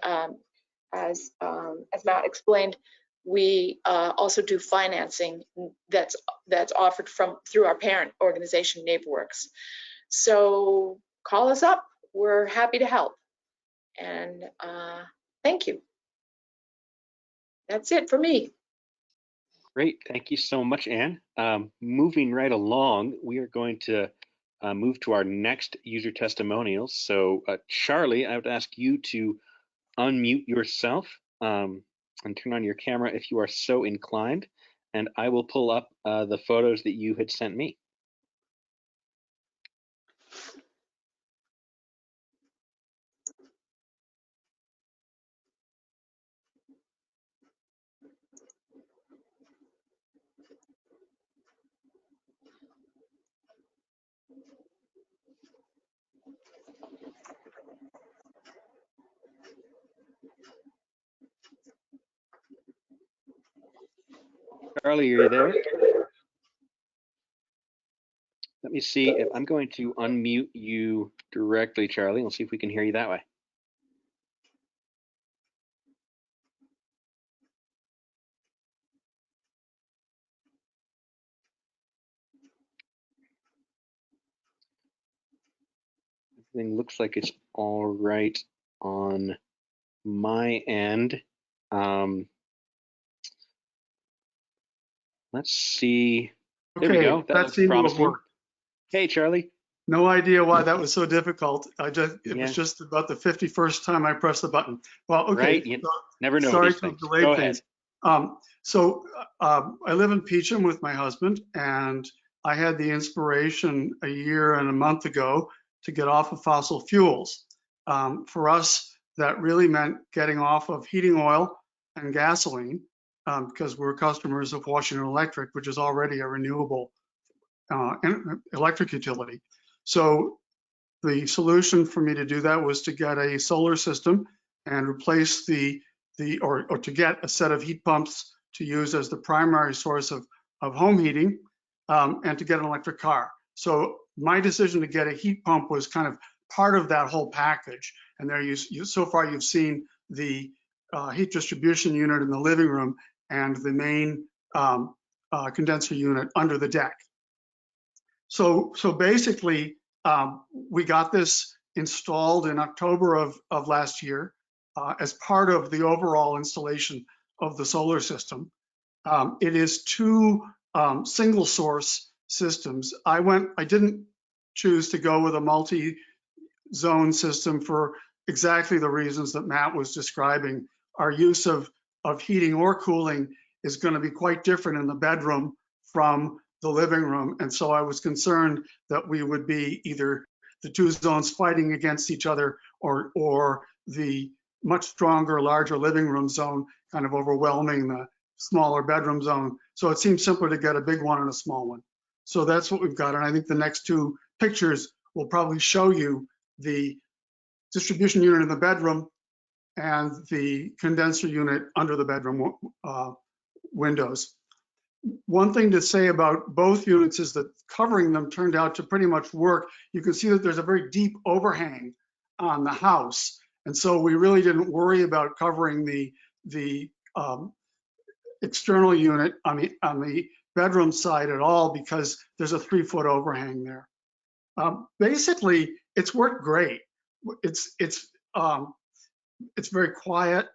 as Matt explained, we also do financing that's offered through our parent organization, NeighborWorks. So call us up. We're happy to help. And thank you. That's it for me. Great, thank you so much, Ann. Moving right along, we are going to move to our next user testimonials. So Charlie, I would ask you to unmute yourself and turn on your camera if you are so inclined, and I will pull up the photos that you had sent me. Charlie, are you there? Let me see if I'm going to unmute you directly, Charlie. We'll see if we can hear you that way. Everything looks like it's all right on my end. Let's see. There we go. That looks promising. Hey, Charlie. No idea why that was so difficult. It was just about the 51st time I pressed the button. Well, okay. Right. You never know. Sorry to delay things. I live in Peacham with my husband, and I had the inspiration a year and a month ago to get off of fossil fuels. For us, that really meant getting off of heating oil and gasoline, because we're customers of Washington Electric, which is already a renewable electric utility. So the solution for me to do that was to get a solar system and replace or to get a set of heat pumps to use as the primary source of home heating, and to get an electric car. So my decision to get a heat pump was kind of part of that whole package. And there so far you've seen the heat distribution unit in the living room and the main condenser unit under the deck. So basically, we got this installed in October of last year as part of the overall installation of the solar system. It is 2 single source systems. I didn't choose to go with a multi-zone system for exactly the reasons that Matt was describing. Our use of heating or cooling is going to be quite different in the bedroom from the living room. And so I was concerned that we would be either the 2 zones fighting against each other, or the much stronger, larger living room zone kind of overwhelming the smaller bedroom zone. So it seemed simpler to get a big one and a small one. So that's what we've got. And I think the next 2 pictures will probably show you the distribution unit in the bedroom and the condenser unit under the bedroom windows. One thing to say about both units is that covering them turned out to pretty much work. You can see that there's a very deep overhang on the house. And so we really didn't worry about covering the external unit on the bedroom side at all, because there's a 3-foot overhang there. Basically, it's worked great. It's very quiet.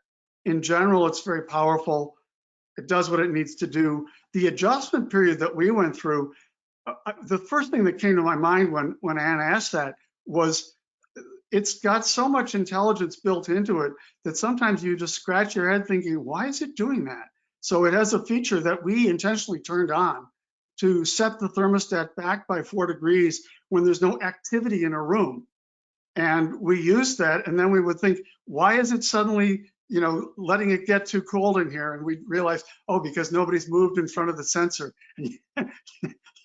In general, it's very powerful. It does what it needs to do. The adjustment period that we went through, the first thing that came to my mind when Ann asked that was, it's got so much intelligence built into it that sometimes you just scratch your head thinking, why is it doing that? So it has a feature that we intentionally turned on to set the thermostat back by 4 degrees when there's no activity in a room. And we used that, and then we would think, why is it suddenly, you know, letting it get too cold in here? And we realized, oh, because nobody's moved in front of the sensor. And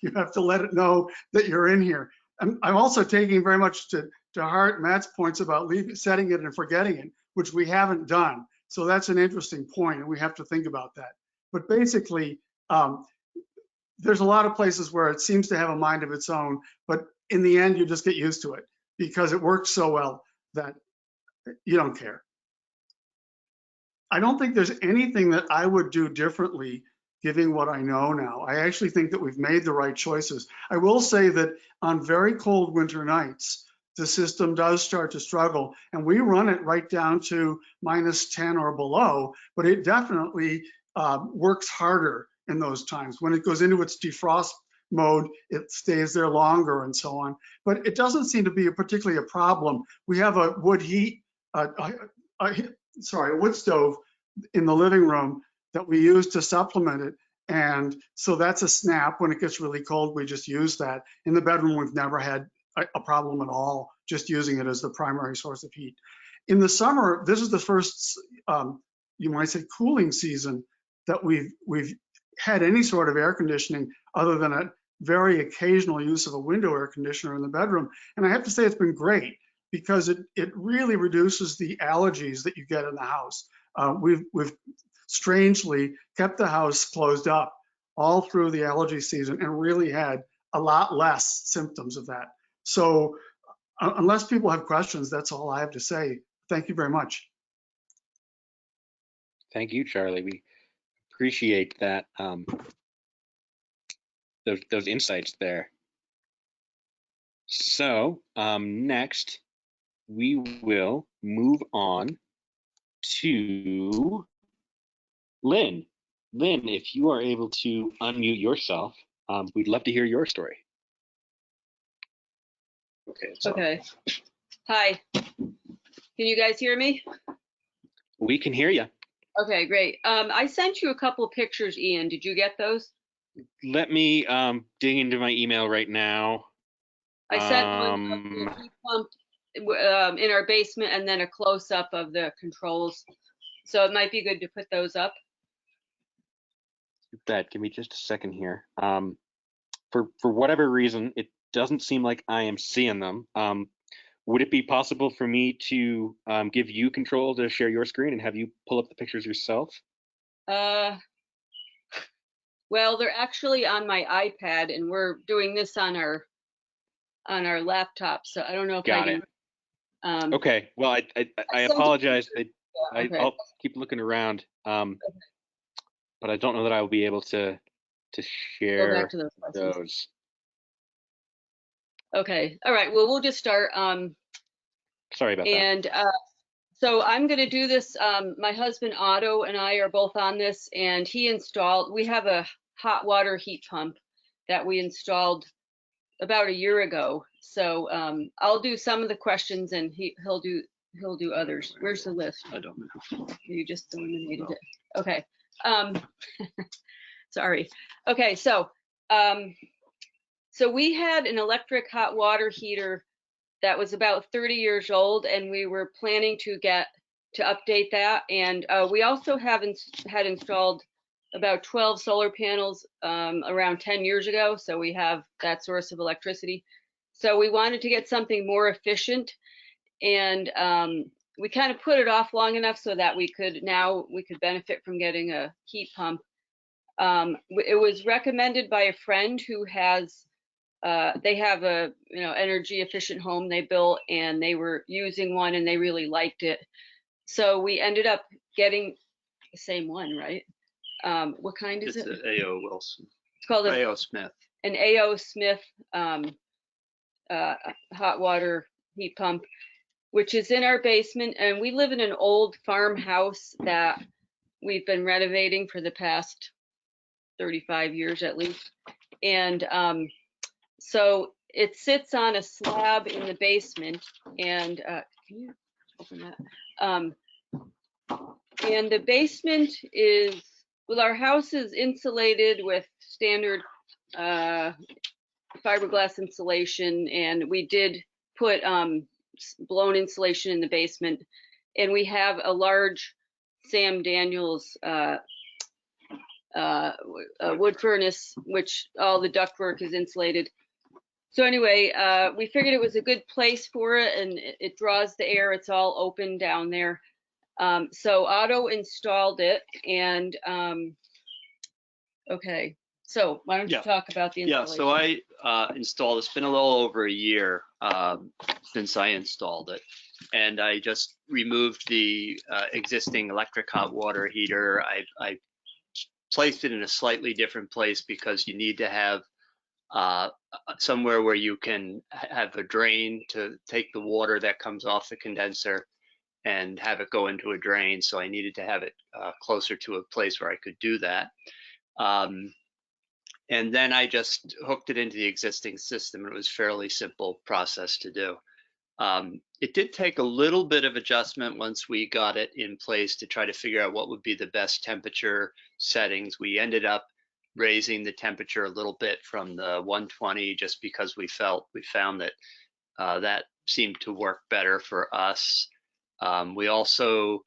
you have to let it know that you're in here. I'm also taking very much to heart Matt's points about setting it and forgetting it, which we haven't done. So that's an interesting point, and we have to think about that. But basically, there's a lot of places where it seems to have a mind of its own, but in the end, you just get used to it because it works so well that you don't care. I don't think there's anything that I would do differently given what I know now. I actually think that we've made the right choices. I will say that on very cold winter nights, the system does start to struggle, and we run it right down to -10 or below, but it definitely works harder in those times. When it goes into its defrost mode, it stays there longer and so on, but it doesn't seem to be particularly a problem. We have a wood heat, a wood stove in the living room that we use to supplement it. And so that's a snap. When it gets really cold, we just use that. In the bedroom, we've never had a problem at all, just using it as the primary source of heat. In the summer, this is the first, you might say, cooling season that we've had any sort of air conditioning other than a very occasional use of a window air conditioner in the bedroom. And I have to say it's been great because it really reduces the allergies that you get in the house. We've strangely kept the house closed up all through the allergy season and really had a lot less symptoms of that. So unless people have questions, that's all I have to say. Thank you very much. Thank you, Charlie. We appreciate that, those insights there. So next, we will move on to Lynn. Lynn, if you are able to unmute yourself, we'd love to hear your story. Okay. Hi. Can you guys hear me? We can hear you. Okay, great. I sent you a couple pictures, Ian. Did you get those? Let me dig into my email right now. I sent one of the heat pump in our basement and then a close-up of the controls. So it might be good to put those up. Give me just a second here. For whatever reason, it doesn't seem like I am seeing them. Would it be possible for me to give you control to share your screen and have you pull up the pictures yourself? Well, they're actually on my iPad, and we're doing this on our laptop. So I don't know if Got it. Okay. Well, I apologize. Okay. I'll keep looking around, but I don't know that I will be able to share Go back to those. Okay. All right. Well, we'll just start. Sorry about that. And so I'm going to do this. My husband Otto and I are both on this, and we have a hot water heat pump that we installed about a year ago. So I'll do some of the questions and he'll do others. Where's the list? I don't know. You just eliminated it. Okay. Sorry. Okay. So we had an electric hot water heater that was about 30 years old, and we were planning to update that. And we also had installed about 12 solar panels around 10 years ago. So we have that source of electricity. So we wanted to get something more efficient, and we kind of put it off long enough so that we could benefit from getting a heat pump. It was recommended by a friend who has, they have a energy efficient home they built, and they were using one and they really liked it. So we ended up getting the same one, right? What kind is it? It's an A.O. Wilson. It's called A.O. Smith. an A.O. Smith hot water heat pump, which is in our basement. And we live in an old farmhouse that we've been renovating for the past 35 years at least. And so it sits on a slab in the basement. And can you open that? And the basement is, well, our house is insulated with standard fiberglass insulation, and we did put blown insulation in the basement, and we have a large Sam Daniels wood furnace, which all the ductwork is insulated. So anyway, we figured it was a good place for it, and it draws the air. It's all open down there. So Otto installed it, and okay. So why don't you talk about the installation? Yeah, so I installed, it's been a little over a year since I installed it. And I just removed the existing electric hot water heater. I placed it in a slightly different place because you need to have somewhere where you can have a drain to take the water that comes off the condenser and have it go into a drain. So I needed to have it closer to a place where I could do that. And then I just hooked it into the existing system. It was a fairly simple process to do. It did take a little bit of adjustment once we got it in place to try to figure out what would be the best temperature settings. We ended up raising the temperature a little bit from the 120 just because we found that that seemed to work better for us. We also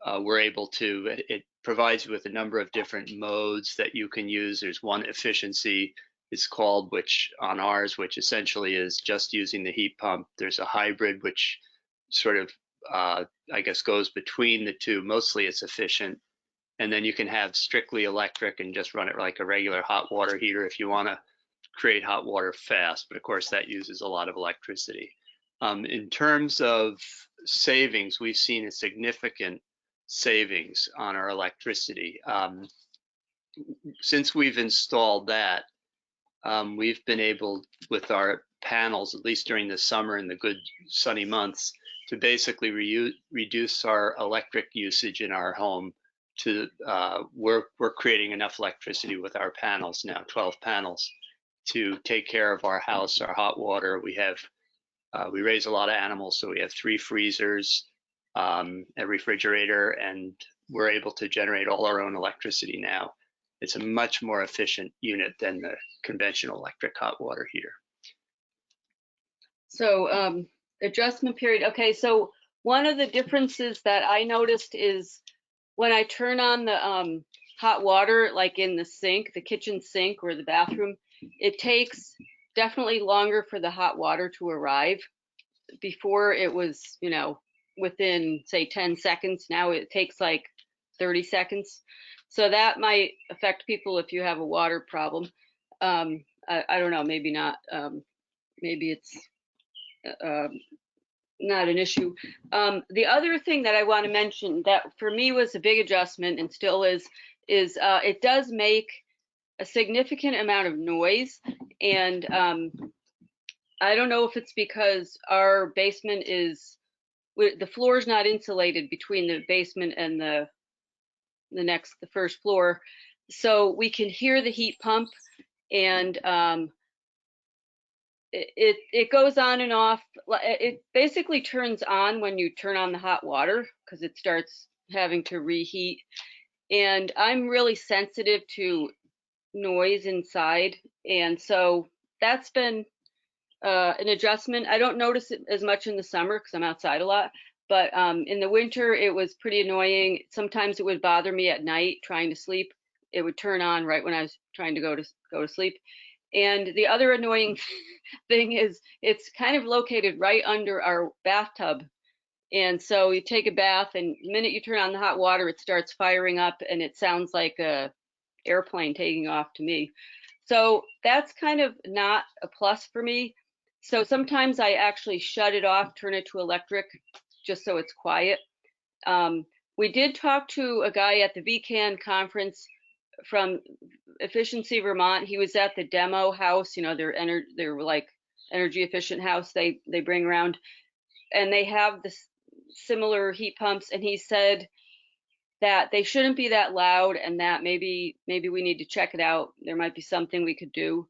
were able to, it provides you with a number of different modes that you can use. There's one, efficiency it's called, which on ours, which essentially is just using the heat pump. There's a hybrid, which sort of, I guess, goes between the two. Mostly it's efficient. And then you can have strictly electric and just run it like a regular hot water heater if you want to create hot water fast. But of course, that uses a lot of electricity. In terms of savings, we've seen a significant savings on our electricity. Since we've installed that, we've been able, with our panels, at least during the summer and the good sunny months, to basically reduce our electric usage in our home to, we're creating enough electricity with our panels now, 12 panels, to take care of our house, our hot water. We have, we raise a lot of animals, so we have 3 freezers, a refrigerator, and we're able to generate all our own electricity now. It's a much more efficient unit than the conventional electric hot water heater. So adjustment period. Okay, so one of the differences that I noticed is when I turn on the hot water, like in the sink, the kitchen sink or the bathroom, it takes definitely longer for the hot water to arrive. Before it was, you know, within say 10 seconds. Now it takes like 30 seconds. So that might affect people if you have a water problem. I don't know, maybe not. Maybe it's not an issue. The other thing that I want to mention that for me was a big adjustment and still is it does make a significant amount of noise. And I don't know if it's because our basement is, the floor is not insulated between the basement and the first floor. So we can hear the heat pump, and it goes on and off. It basically turns on when you turn on the hot water because it starts having to reheat. And I'm really sensitive to noise inside. And so that's been an adjustment. I don't notice it as much in the summer because I'm outside a lot, but in the winter it was pretty annoying. Sometimes it would bother me at night trying to sleep. It would turn on right when I was trying to go to sleep. And the other annoying thing is it's kind of located right under our bathtub. And so you take a bath, and the minute you turn on the hot water, it starts firing up, and it sounds like a airplane taking off to me. So that's kind of not a plus for me. So sometimes I actually shut it off, turn it to electric, just so it's quiet. We did talk to a guy at the VECAN conference from Efficiency Vermont. He was at the demo house, you know, their like energy efficient house they bring around, and they have this similar heat pumps, and he said that they shouldn't be that loud, and that maybe we need to check it out. There might be something we could do.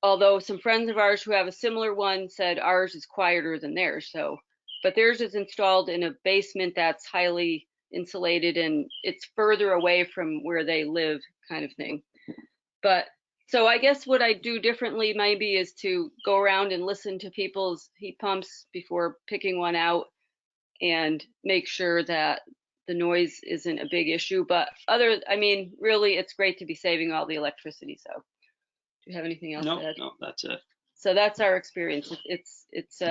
Although some friends of ours who have a similar one said ours is quieter than theirs. So, but theirs is installed in a basement that's highly insulated, and it's further away from where they live, kind of thing. But so I guess what I do differently maybe is to go around and listen to people's heat pumps before picking one out and make sure that the noise isn't a big issue. But I mean, really, it's great to be saving all the electricity. So do you have anything else to add? No, that's it. So that's our experience. It's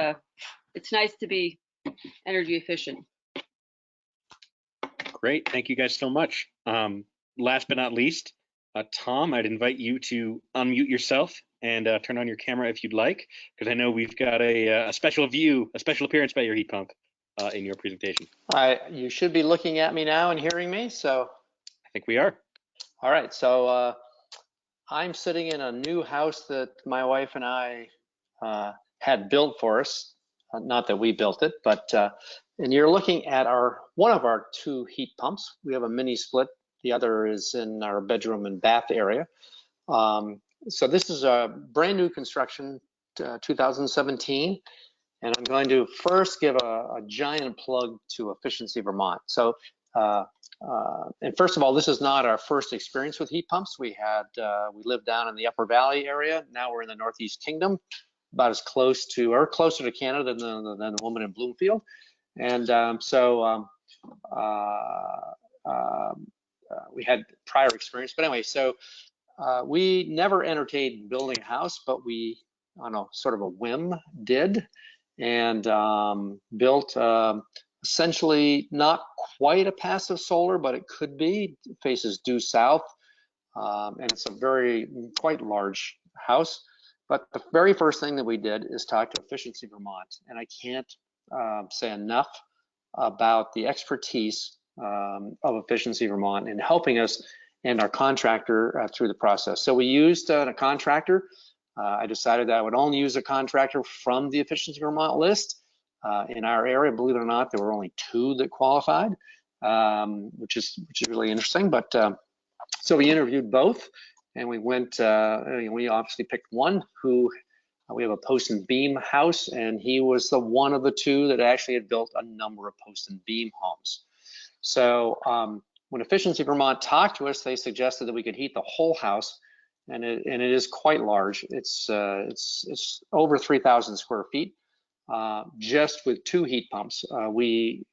nice to be energy efficient. Great, thank you guys so much. Last but not least, Tom, I'd invite you to unmute yourself and turn on your camera if you'd like, because I know we've got a special appearance by your heat pump in your presentation. You should be looking at me now and hearing me, so. I think we are. All right, so I'm sitting in a new house that my wife and I had built for us. Not that we built it, but and you're looking at one of our two heat pumps. We have a mini split. The other is in our bedroom and bath area. So this is a brand new construction, 2017. And I'm going to first give a giant plug to Efficiency Vermont. So, and first of all, this is not our first experience with heat pumps. We lived down in the Upper Valley area. Now we're in the Northeast Kingdom, about as close to, or closer to Canada than the woman in Bloomfield. And we had prior experience. But anyway, so we never entertained building a house, but we, on a sort of a whim, did. And built essentially not quite a passive solar, but it could be. It faces due south, and it's a quite large house. But the very first thing that we did is talk to Efficiency Vermont, and I can't say enough about the expertise of Efficiency Vermont in helping us and our contractor through the process. So we used a contractor. I decided that I would only use a contractor from the Efficiency Vermont list. In our area, believe it or not, there were only 2 that qualified, which is really interesting. But so we interviewed both, and we went. We obviously picked one who we have a post and beam house, and he was the one of the 2 that actually had built a number of post and beam homes. So when Efficiency Vermont talked to us, they suggested that we could heat the whole house. And it is quite large. It's over 3,000 square feet, just with 2 heat pumps. We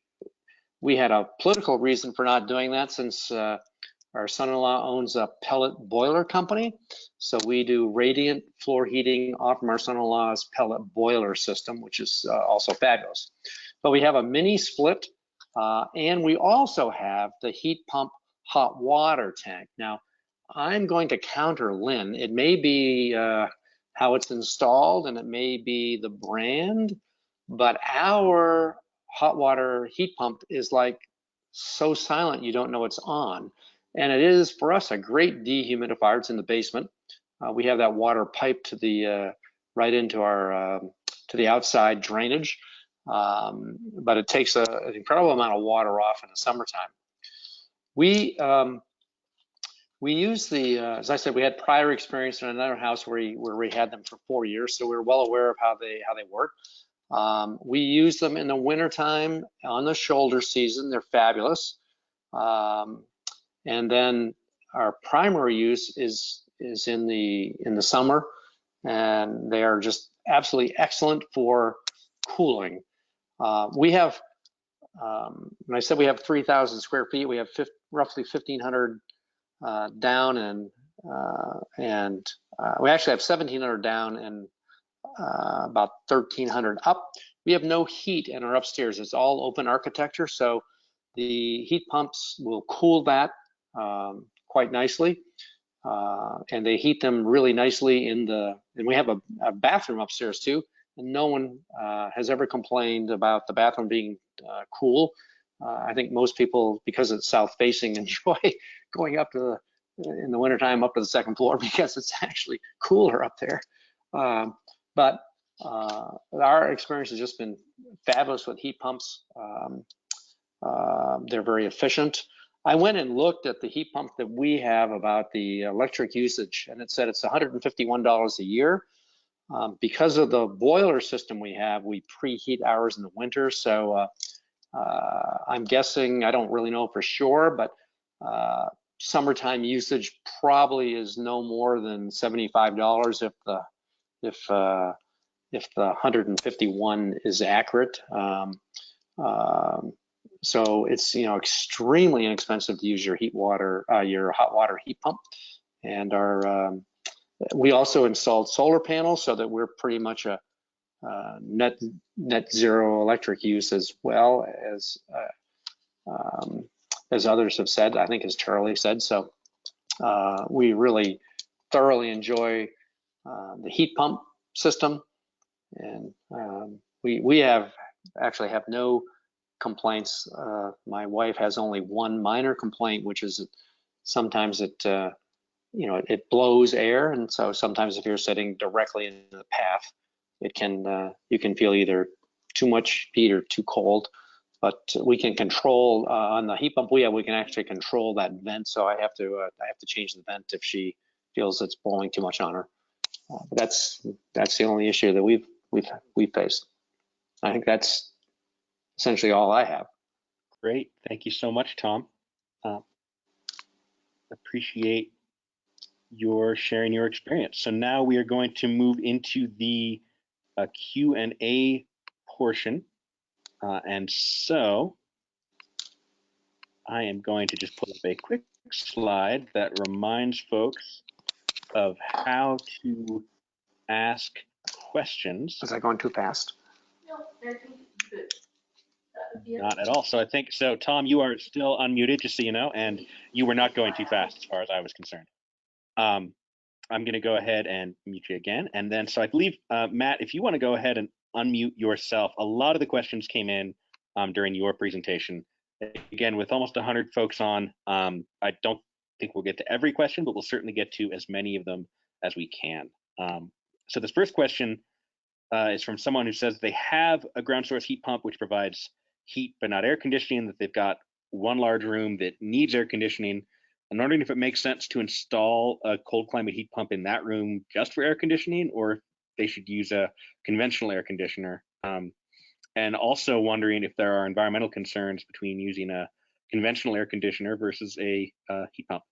had a political reason for not doing that, since our son-in-law owns a pellet boiler company. So we do radiant floor heating off from our son-in-law's pellet boiler system, which is also fabulous. But we have a mini split, and we also have the heat pump hot water tank. Now, I'm going to counter Lynn. It may be how it's installed, and it may be the brand, but our hot water heat pump is like so silent you don't know it's on. And it is, for us, a great dehumidifier. It's in the basement. We have that water piped to the right into our to the outside drainage, but it takes an incredible amount of water off in the summertime. We use as I said, we had prior experience in another house where we had them for 4 years, so we were well aware of how they work. We use them in the wintertime on the shoulder season. They're fabulous. And then our primary use is in the summer, and they are just absolutely excellent for cooling. We have, when I said we have 3,000 square feet, we have roughly 1,500 down, and we actually have 1,700 down and about 1,300 up. We have no heat in our upstairs. It's all open architecture, so the heat pumps will cool that quite nicely. And they heat them really nicely and we have a bathroom upstairs too, and no one has ever complained about the bathroom being cool. I think most people, because it's south facing, enjoy going up to in the wintertime up to the second floor because it's actually cooler up there. But our experience has just been fabulous with heat pumps. They're very efficient. I went and looked at the heat pump that we have about the electric usage, and it said it's $151 a year. Because of the boiler system we have, we preheat ours in the winter. So I'm guessing, I don't really know for sure, but summertime usage probably is no more than $75 if the 151 is accurate. So it's extremely inexpensive to use your your hot water heat pump. And we also installed solar panels so that we're pretty much a net zero electric use, as well as others have said. I think as Charlie said. So we really thoroughly enjoy the heat pump system, and we actually have no complaints. My wife has only one minor complaint, which is that sometimes it blows air, and so sometimes if you're sitting directly in the path, it can you can feel either too much heat or too cold. But we can control on the heat pump we can actually control that vent. So I have to change the vent if she feels it's blowing too much on her. But that's the only issue that we've faced. I think that's essentially all I have. Great. Thank you so much, Tom. Appreciate your sharing your experience. So now we are going to move into the Q&A portion. And so I am going to just pull up a quick slide that reminds folks of how to ask questions. Was I going too fast? Not at all. So I think, so Tom, you are still unmuted, just so you know, and you were not going too fast as far as I was concerned. I'm going to go ahead and mute you again. And then, so I believe, Matt, if you want to go ahead and unmute yourself, a lot of the questions came in during your presentation. Again, with almost 100 folks on, I don't think we'll get to every question, but we'll certainly get to as many of them as we can. So this first question is from someone who says they have a ground source heat pump which provides heat but not air conditioning, that they've got one large room that needs air conditioning. I'm wondering if it makes sense to install a cold climate heat pump in that room just for air conditioning, or if they should use a conventional air conditioner. And also wondering if there are environmental concerns between using a conventional air conditioner versus a heat pump.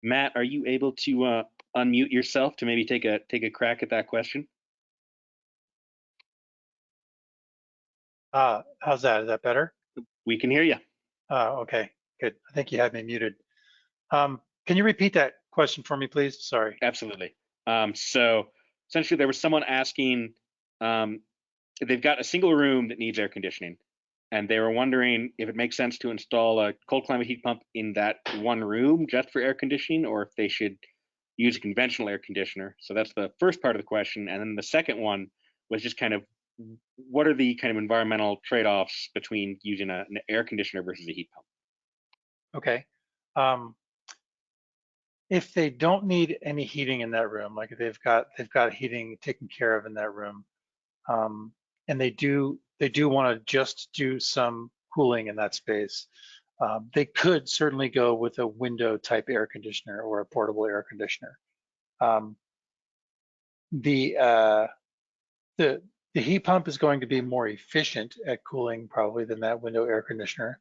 Matt, are you able to unmute yourself to maybe take a crack at that question? How's that? Is that better? We can hear you. Okay, good. I think you had me muted. Can you repeat that question for me, please? Sorry. Absolutely. So essentially there was someone asking, they've got a single room that needs air conditioning, and they were wondering if it makes sense to install a cold climate heat pump in that one room just for air conditioning, or if they should use a conventional air conditioner. So that's the first part of the question. And then the second one was just kind of, what are the kind of environmental trade-offs between using an air conditioner versus a heat pump? Okay. If they don't need any heating in that room, like if they've got heating taken care of in that room, and they do want to just do some cooling in that space, they could certainly go with a window type air conditioner or a portable air conditioner. The heat pump is going to be more efficient at cooling probably than that window air conditioner,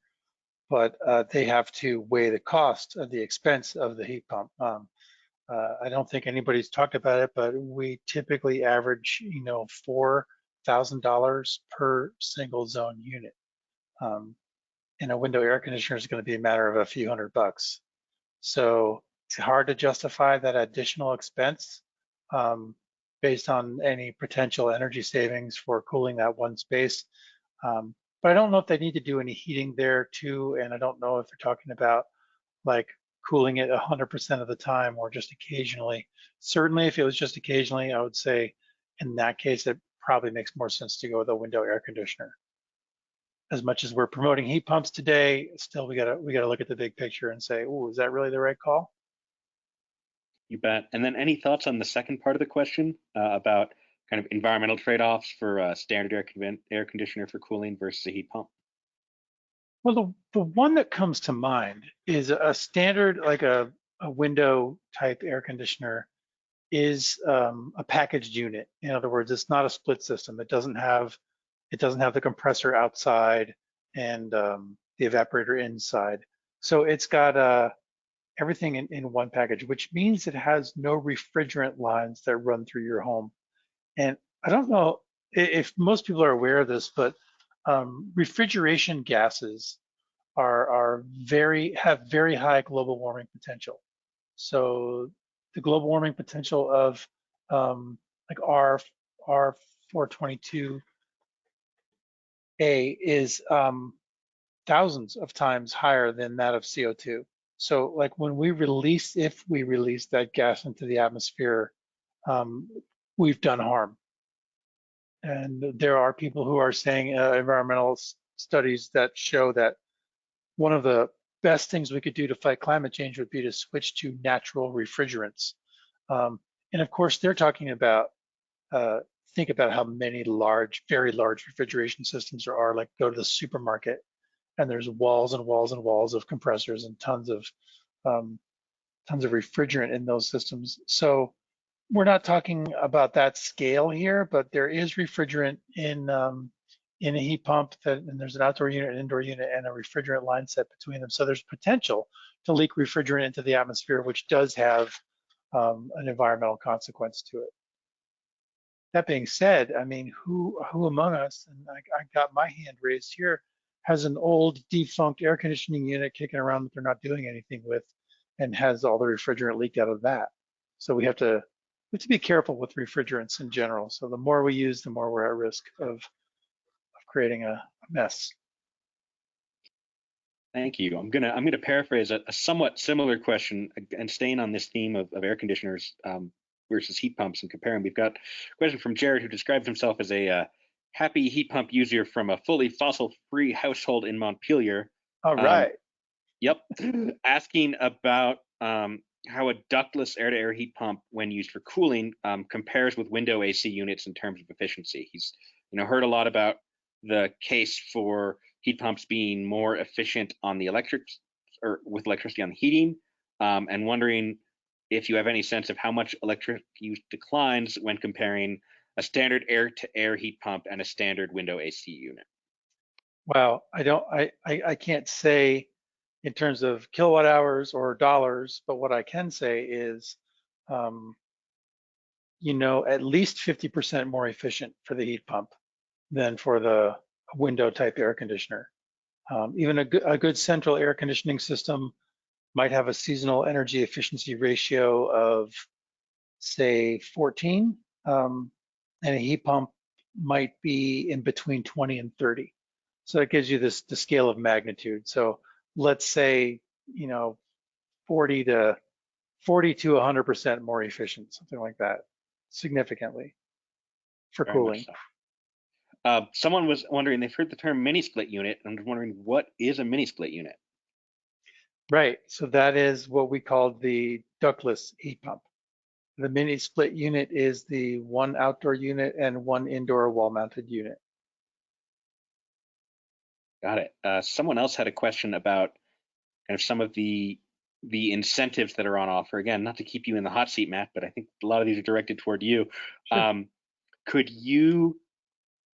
but they have to weigh the cost of the expense of the heat pump. I don't think anybody's talked about it, but we typically average, $4,000 per single zone unit. And a window air conditioner is going to be a matter of a few $100. So it's hard to justify that additional expense based on any potential energy savings for cooling that one space. But I don't know if they need to do any heating there too, and I don't know if they're talking about like cooling it 100% of the time or just occasionally. Certainly, if it was just occasionally, I would say in that case, it probably makes more sense to go with a window air conditioner. As much as we're promoting heat pumps today, still we gotta look at the big picture and say, oh, is that really the right call? You bet. And then any thoughts on the second part of the question about kind of environmental trade-offs for a standard air conditioner for cooling versus a heat pump? Well, the one that comes to mind is a standard, like a window type air conditioner is a packaged unit. In other words, it's not a split system. It doesn't have the compressor outside and the evaporator inside. So it's got everything in one package, which means it has no refrigerant lines that run through your home. And I don't know if most people are aware of this, but refrigeration gases have very high global warming potential. So the global warming potential of like R422A is thousands of times higher than that of CO2. So like if we release that gas into the atmosphere, we've done harm. And there are people who are saying environmental studies that show that one of the best things we could do to fight climate change would be to switch to natural refrigerants. And of course, they're talking about, think about how many very large refrigeration systems there are, like go to the supermarket and there's walls and walls and walls of compressors and tons of refrigerant in those systems. So we're not talking about that scale here, but there is refrigerant in a heat pump, and there's an outdoor unit, an indoor unit, and a refrigerant line set between them. So there's potential to leak refrigerant into the atmosphere, which does have an environmental consequence to it. That being said, I mean, who among us, and I got my hand raised here, has an old defunct air conditioning unit kicking around that they're not doing anything with and has all the refrigerant leaked out of that? So we have to be careful with refrigerants in general. So the more we use, the more we're at risk of creating a mess. Thank you. I'm gonna paraphrase a somewhat similar question and staying on this theme of air conditioners versus heat pumps and comparing. We've got a question from Jared, who describes himself as a happy heat pump user from a fully fossil-free household in Montpelier. All right. Yep. Asking about how a ductless air-to-air heat pump, when used for cooling, compares with window AC units in terms of efficiency. He's heard a lot about the case for heat pumps being more efficient on the electrics or with electricity on the heating, and wondering if you have any sense of how much electric use declines when comparing a standard air-to-air heat pump and a standard window AC unit. Well, I can't say in terms of kilowatt hours or dollars, but what I can say is, at least 50% more efficient for the heat pump than for the window type air conditioner. Even a good central air conditioning system might have a seasonal energy efficiency ratio of, say, 14, and a heat pump might be in between 20 and 30. So it gives you the scale of magnitude. So let's say, 40 to 100% more efficient, something like that, significantly for cooling. Someone was wondering, they've heard the term mini split unit, and I'm just wondering, what is a mini split unit? Right, so that is what we call the ductless heat pump. The mini split unit is the one outdoor unit and one indoor wall mounted unit. Got it. Someone else had a question about kind of some of the incentives that are on offer. Again, not to keep you in the hot seat, Matt, but I think a lot of these are directed toward you. Sure. Could you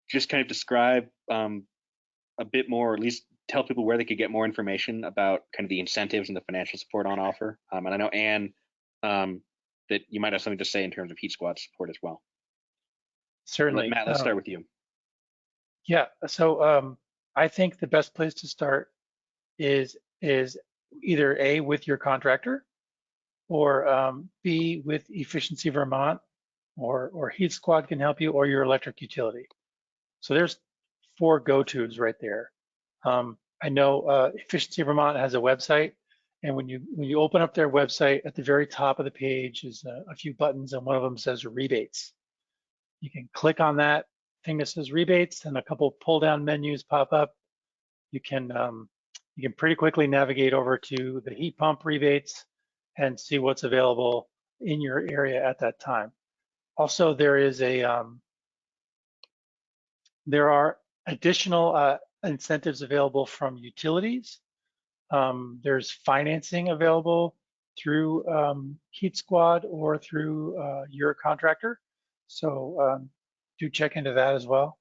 just kind of describe a bit more, or at least tell people where they could get more information about kind of the incentives and the financial support on offer? And I know, Anne, that you might have something to say in terms of Heat Squad support as well. Certainly. Matt, let's start with you. Yeah, so I think the best place to start is either A, with your contractor, or B, with Efficiency Vermont, or Heat Squad can help you, or your electric utility. So there's 4 go-tos right there. I know Efficiency Vermont has a website, and when you open up their website, at the very top of the page is a few buttons, and one of them says rebates. You can click on that thing that says rebates, and a couple pull-down menus pop up. You can pretty quickly navigate over to the heat pump rebates and see what's available in your area at that time. Also, there are additional incentives available from utilities. There's financing available through Heat Squad or through your contractor. So do check into that as well.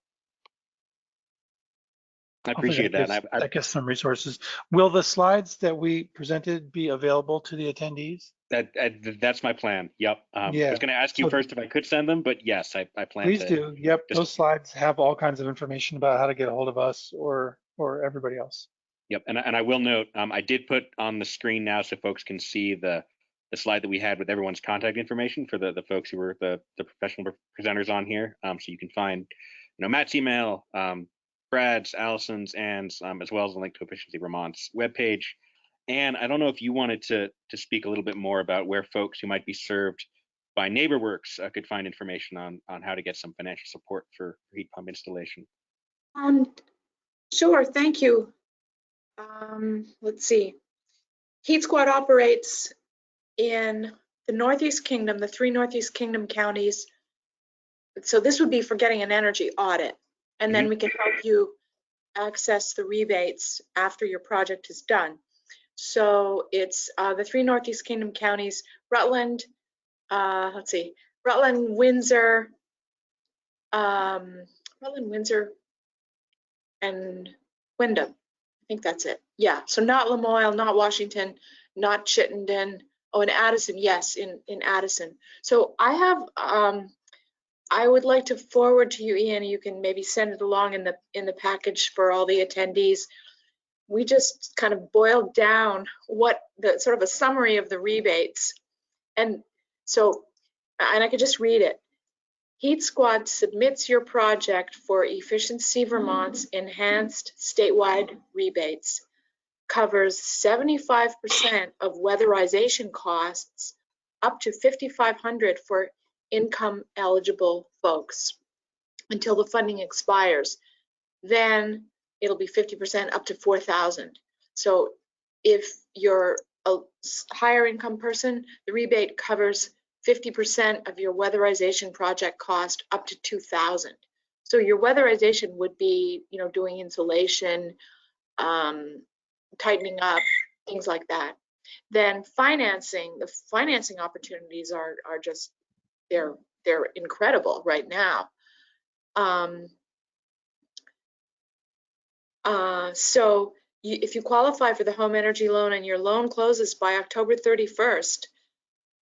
I appreciate that. That gives some resources. Will the slides that we presented be available to the attendees? That's my plan. Yep. Yeah. I was going to ask you first if I could send them, but yes, I plan to. Please do. Yep. Those slides have all kinds of information about how to get a hold of us or everybody else. Yep. And I will note, I did put on the screen now so folks can see the slide that we had with everyone's contact information for the folks who were the professional presenters on here. So you can find, Matt's email, Brad's, Allison's, and as well as a link to Efficiency Vermont's webpage. And I don't know if you wanted to speak a little bit more about where folks who might be served by NeighborWorks could find information on how to get some financial support for heat pump installation. Sure, thank you. Let's see. Heat Squad operates in the Northeast Kingdom, the 3 Northeast Kingdom counties. So this would be for getting an energy audit. And then we can help you access the rebates after your project is done. So it's the 3 Northeast Kingdom counties, Rutland, Rutland, Windsor, and Wyndham. I think that's it. Yeah, so not Lamoille, not Washington, not Chittenden. Oh, and Addison, yes, in Addison. So I have, I would like to forward to you, Ian. You can maybe send it along in the package for all the attendees. We just kind of boiled down what the sort of a summary of the rebates. And so, and I could just read it. Heat Squad submits your project for Efficiency Vermont's enhanced statewide rebates, covers 75% of weatherization costs up to $5,500 for income eligible folks until the funding expires. Then it'll be 50% up to $4,000. So if you're a higher income person, the rebate covers 50% of your weatherization project cost up to $2,000. So your weatherization would be, doing insulation, tightening up, things like that. Then the financing opportunities are just, they're incredible right now. So if you qualify for the home energy loan and your loan closes by October 31st,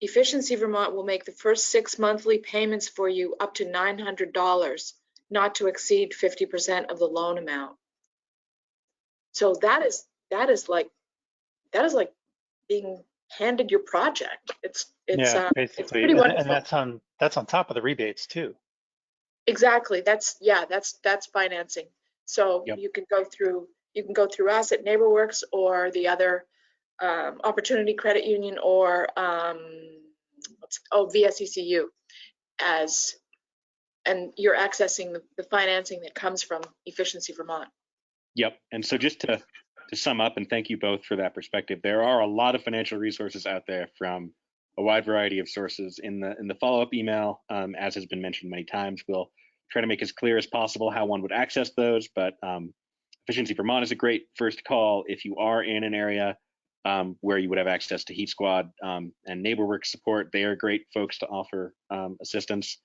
Efficiency Vermont will make the first 6 monthly payments for you up to $900, not to exceed 50% of the loan amount. So that is like being handed your project. It's basically, it's pretty wonderful. And that's on top of the rebates too. Exactly. That's financing. So you can go through us at NeighborWorks or the other Opportunity Credit Union or VSECU and you're accessing the financing that comes from Efficiency Vermont. Yep. And so just to sum up, and thank you both for that perspective, there are a lot of financial resources out there from a wide variety of sources. In the follow-up email, as has been mentioned many times, we'll try to make as clear as possible how one would access those, but Efficiency Vermont is a great first call if you are in an area where you would have access to Heat Squad and NeighborWorks support. They are great folks to offer assistance.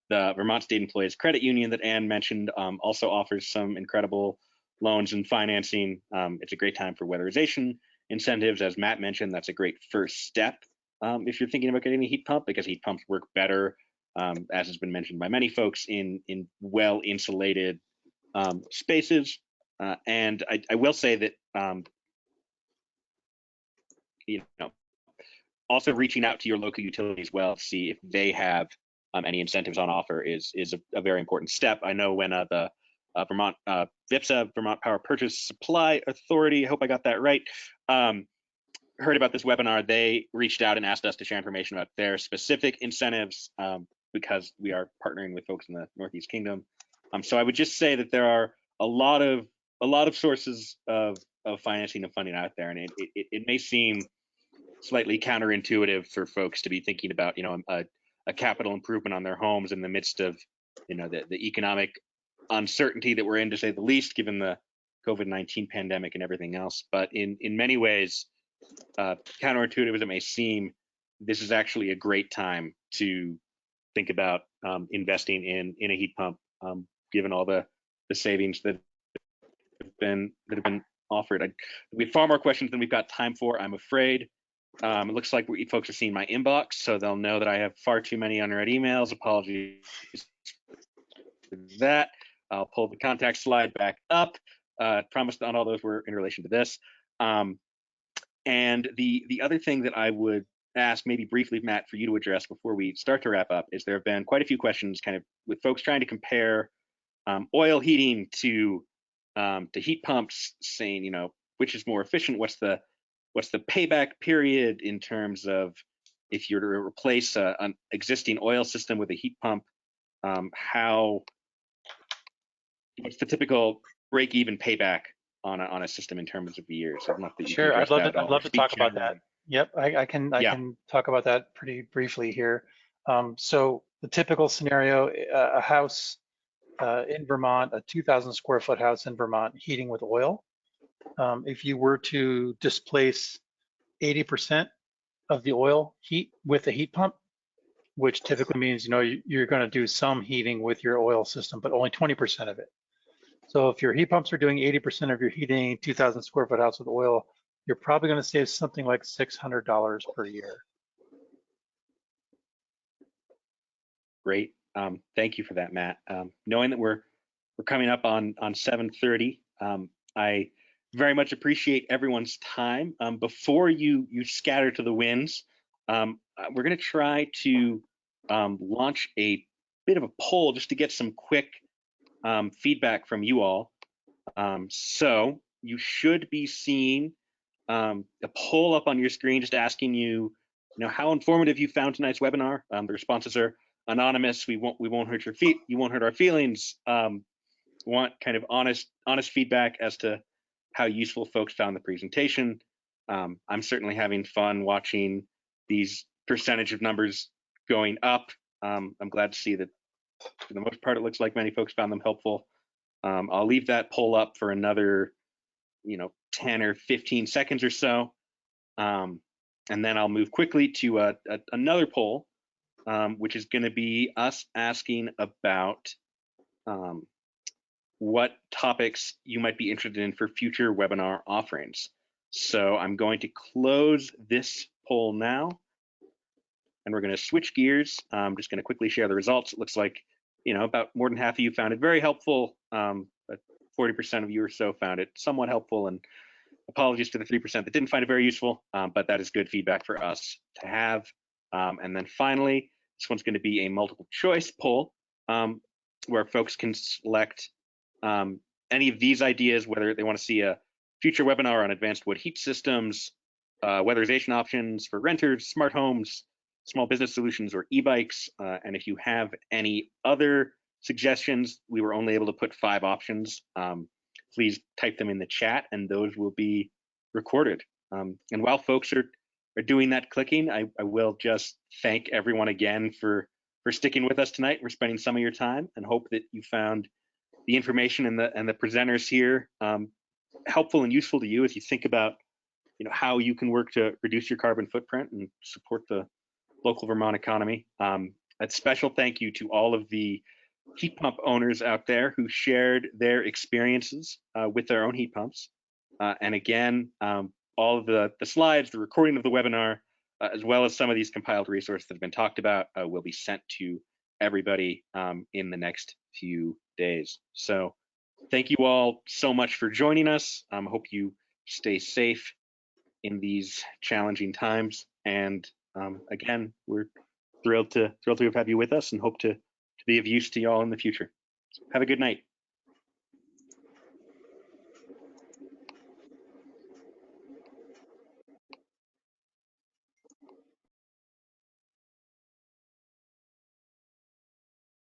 The Vermont State Employees Credit Union that Ann mentioned also offers some incredible loans and financing. It's a great time for weatherization incentives. As Matt mentioned, that's a great first step if you're thinking about getting a heat pump, because heat pumps work better, as has been mentioned by many folks, in well-insulated spaces. And I will say that also reaching out to your local utility as well to see if they have any incentives on offer is a very important step. I know when the Vermont VPSA, Vermont Power Purchase Supply Authority, I hope I got that right, heard about this webinar, they reached out and asked us to share information about their specific incentives because we are partnering with folks in the Northeast Kingdom. So I would just say that there are a lot of sources of financing and funding out there, and it may seem slightly counterintuitive for folks to be thinking about, a capital improvement on their homes in the midst of, the economic uncertainty that we're in, to say the least, given the COVID-19 pandemic and everything else. But in many ways, counterintuitive as it may seem, this is actually a great time to think about investing in a heat pump, given all the savings that have been offered. We have far more questions than we've got time for, I'm afraid. It looks like folks are seeing my inbox, so they'll know that I have far too many unread emails. Apologies for that. I'll pull the contact slide back up. Promise not all those were in relation to this. And the other thing that I would ask, maybe briefly, Matt, for you to address before we start to wrap up, is there have been quite a few questions kind of with folks trying to compare oil heating to heat pumps, saying, which is more efficient? What's the payback period in terms of if you're to replace an existing oil system with a heat pump? What's the typical break-even payback on a system in terms of years? I don't know if Sure, I'd love to talk about that. Yep, I can talk about that pretty briefly here. So the typical scenario, a house in Vermont, a 2,000 square foot house in Vermont, heating with oil. If you were to displace 80% of the oil heat with a heat pump, which typically means you're going to do some heating with your oil system, but only 20% of it. So if your heat pumps are doing 80% of your heating, 2,000 square foot house with oil, you're probably going to save something like $600 per year. Great. Thank you for that, Matt. Knowing that we're coming up on 7:30, I very much appreciate everyone's time. Before you scatter to the winds, we're going to try to launch a bit of a poll just to get some quick feedback from you all. So you should be seeing a poll up on your screen just asking you, how informative you found tonight's webinar. The responses are anonymous. We won't hurt your feet. You won't hurt our feelings. Want kind of honest feedback as to how useful folks found the presentation. I'm certainly having fun watching these percentage of numbers going up. I'm glad to see that for the most part, it looks like many folks found them helpful. I'll leave that poll up for another, 10 or 15 seconds or so. And then I'll move quickly to another poll, which is going to be us asking about what topics you might be interested in for future webinar offerings. So I'm going to close this poll now, and we're going to switch gears. I'm just going to quickly share the results. It looks like, about more than half of you found it very helpful, but 40% of you or so found it somewhat helpful, and apologies to the 3% that didn't find it very useful, but that is good feedback for us to have. And then finally, this one's going to be a multiple choice poll where folks can select any of these ideas, whether they want to see a future webinar on advanced wood heat systems, weatherization options for renters, smart homes, small business solutions, or e-bikes. And if you have any other suggestions, we were only able to put 5 options. Please type them in the chat and those will be recorded. And while folks are doing that clicking, I will just thank everyone again for sticking with us tonight. We're spending some of your time, and hope that you found the information and the presenters here helpful and useful to you as you think about how you can work to reduce your carbon footprint and support the local Vermont economy. A special thank you to all of the heat pump owners out there who shared their experiences with their own heat pumps. And again, all of the slides, the recording of the webinar, as well as some of these compiled resources that have been talked about will be sent to everybody in the next few days. So thank you all so much for joining us. Hope you stay safe in these challenging times. And again, we're thrilled to have you with us and hope to be of use to y'all in the future. Have a good night.